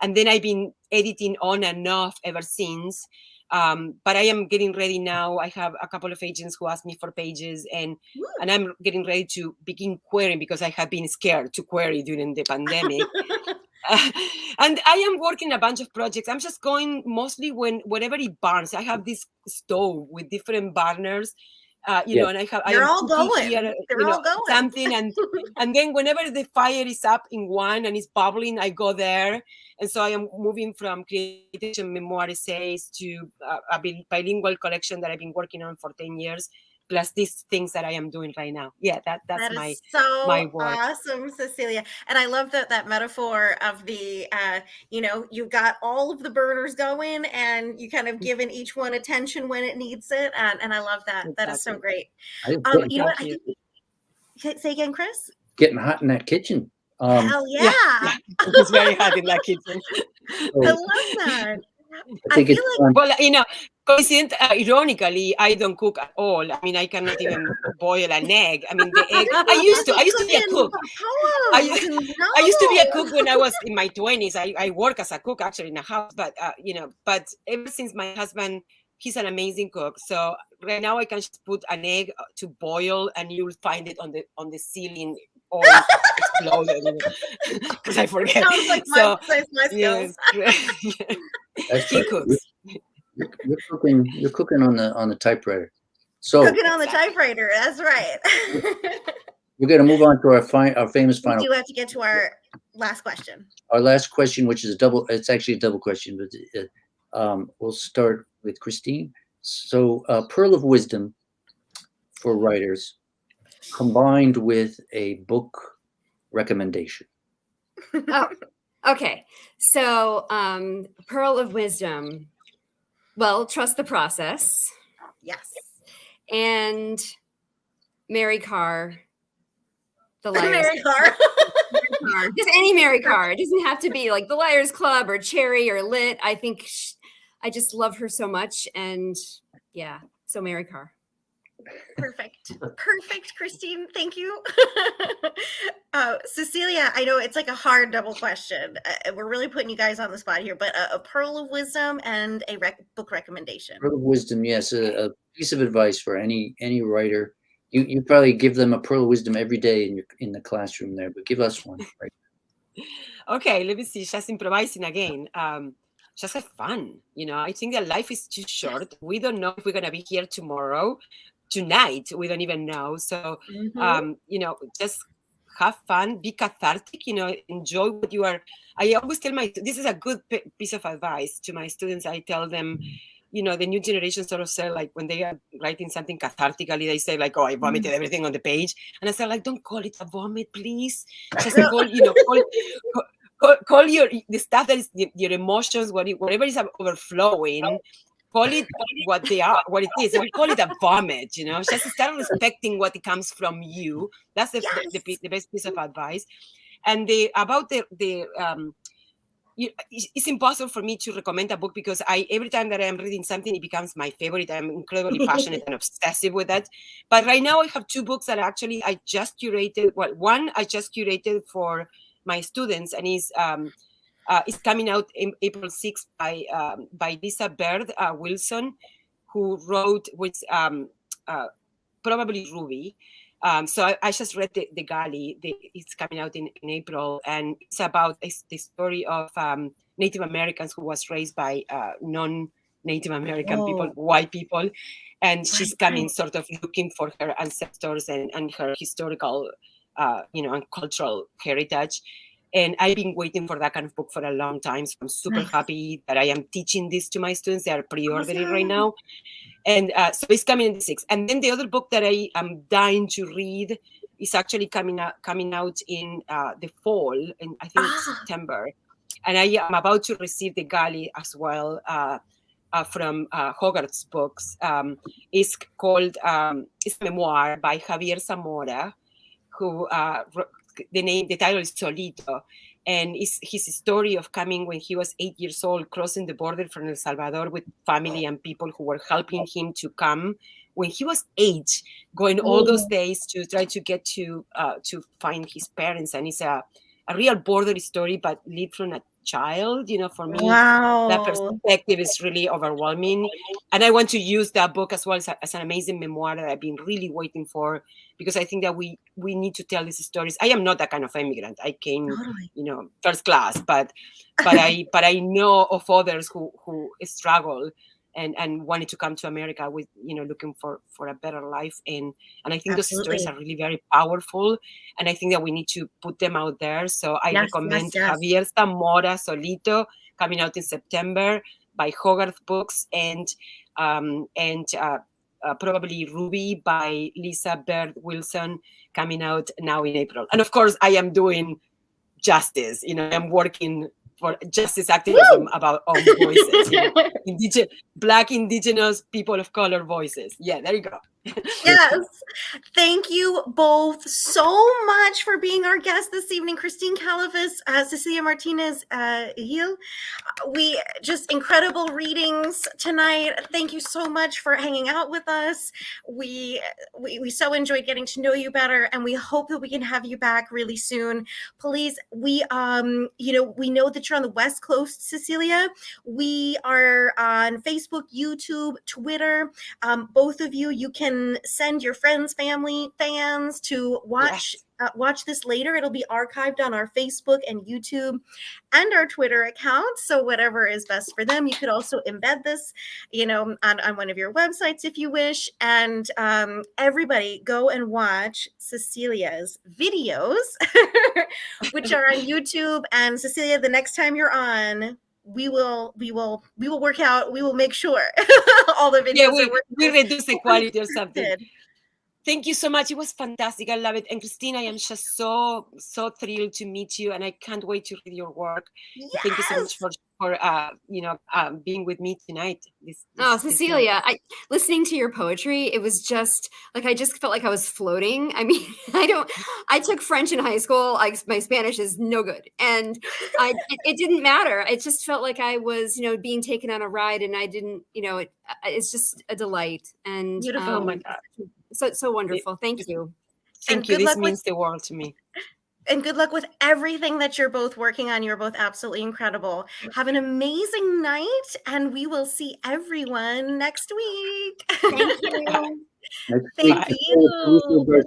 And then I've been editing on and off ever since. But I am getting ready now. I have a couple of agents who ask me for pages, and I'm getting ready to begin querying because I have been scared to query during the pandemic. And I am working a bunch of projects. I'm just going mostly whenever it burns. I have this stove with different burners, you know, and I They're am all cooking going. here, They're you know, all going. something, and then whenever the fire is up in one and it's bubbling, I go there. And so I am moving from creative memoir essays to a bilingual collection that I've been working on for 10 years. Plus these things that I am doing right now. Yeah, that's my work. Awesome, Cecilia. And I love that metaphor of the, you know, you've got all of the burners going and you kind of given each one attention when it needs it. And I love that. Exactly. That is so great. You know what? Say again, Chris? Getting hot in that kitchen. Hell yeah. It's very hot in that kitchen. I love that. I feel like, well, you know, ironically, I don't cook at all. I mean, I cannot even boil an egg. I mean, the egg. I used to be a cook. I used to be a cook when I was in my 20s. I work as a cook actually in a house, but you know, but ever since my husband, he's an amazing cook. So right now I can just put an egg to boil, and you'll find it on the ceiling all exploded because I forget. Sounds like so my skills. That's he cooks. You're cooking on the typewriter. So cooking on the typewriter. That's right. we're going to move on to our famous final. We do have to get to our last question. Our last question, which is it's actually a double question, but we'll start with Christine. So, Pearl of Wisdom for writers, combined with a book recommendation. Oh, okay. So, Pearl of Wisdom. Well, trust the process. Yes. And Mary Karr, the Liars. Mary Karr. Just any Mary Karr. It doesn't have to be like the Liars Club or Cherry or Lit. I think I just love her so much. And yeah, so Mary Karr. Perfect, Christine. Thank you. Cecilia, I know it's like a hard double question. We're really putting you guys on the spot here, but a Pearl of Wisdom and a book recommendation. Pearl of Wisdom, yes, a piece of advice for any writer. You probably give them a Pearl of Wisdom every day in the classroom there, but give us one. Right? Okay, let me see. Just improvising again. Just have fun. You know, I think that life is too short. We don't know if we're gonna be here tomorrow. Tonight, we don't even know. So, you know, just have fun, be cathartic, you know, enjoy what you are. I always tell this is a good piece of advice to my students. I tell them, you know, the new generation sort of say, like, when they are writing something cathartically, they say like, oh, I vomited everything on the page. And I say, like, don't call it a vomit, please. Just call, you know, call the stuff that is your emotions, whatever is overflowing. Call it what they are, what it is. We call it a vomit, you know. Just start respecting what it comes from you. That's the best piece of advice. And it's impossible for me to recommend a book because every time that I am reading something, it becomes my favorite. I'm incredibly passionate and obsessive with that. But right now I have two books that actually I just curated. Well, one I just curated for my students, and it's coming out in April 6th by Lisa Bird Wilson, who wrote with probably Ruby. So I just read the Galley. It's coming out in April, and it's about the story of Native Americans who was raised by non-Native American people, white people, and she's coming sort of looking for her ancestors and her historical, you know, and cultural heritage. And I've been waiting for that kind of book for a long time. So I'm super happy that I am teaching this to my students. They are pre-ordering right now. And so it's coming in the 6th. And then the other book that I am dying to read is actually coming out in the fall, in I think September. And I am about to receive the Galley as well from Hogarth's books. It's called, it's a memoir by Javier Zamora, who the title is Solito, and it's his story of coming when he was 8 years old, crossing the border from El Salvador with family and people who were helping him to come when he was 8, going all those days to try to get to find his parents. And it's a real border story, but lived from a child. For me, that Wow. perspective is really overwhelming. And I want to use that book as well as an amazing memoir that I've been really waiting for, because I think that we need to tell these stories. I am not that kind of immigrant. I came, Totally. first class, but I know of others who struggle and wanted to come to America with, looking for a better life. And I think those stories Absolutely. are really very powerful. And I think that we need to put them out there. So I Yes, recommend yes, yes. Javier Zamora Solito, coming out in September by Hogarth Books, and probably Ruby by Lisa Bird Wilson, coming out now in April. And of course, I am doing justice. I'm working for justice activism about own voices, Black, Indigenous, people of color voices. Yeah, there you go. Yes. Thank you both so much for being our guest this evening. Christine Calavas, Cecilia Martinez Gil. We just incredible readings tonight. Thank you so much for hanging out with us. We so enjoyed getting to know you better, and we hope that we can have you back really soon. Please, we know that you're on the West Coast, Cecilia. We are on Facebook, YouTube, Twitter. Both of you can send your friends, family, fans to watch this later. It'll be archived on our Facebook and YouTube and our Twitter account. So whatever is best for them. You could also embed this, on one of your websites if you wish. And everybody go and watch Cecilia's videos, which are on YouTube. And Cecilia, the next time you're on, we will work out. We will make sure all the videos are working. We reduce the quality or something. Thank you so much. It was fantastic. I love it. And Christine, I am just so thrilled to meet you, and I can't wait to read your work. Yes. Thank you so much for being with me tonight. Cecilia, listening to your poetry, it was just like I just felt like I was floating. I mean, I took French in high school. My Spanish is no good, and it didn't matter. It just felt like I was, being taken on a ride, and I didn't, it's just a delight. And beautiful. Oh my God. So wonderful. Thank you. Thank you. This means the world to me. And good luck with everything that you're both working on. You're both absolutely incredible. Have an amazing night, and we will see everyone next week. Thank you. Thank you.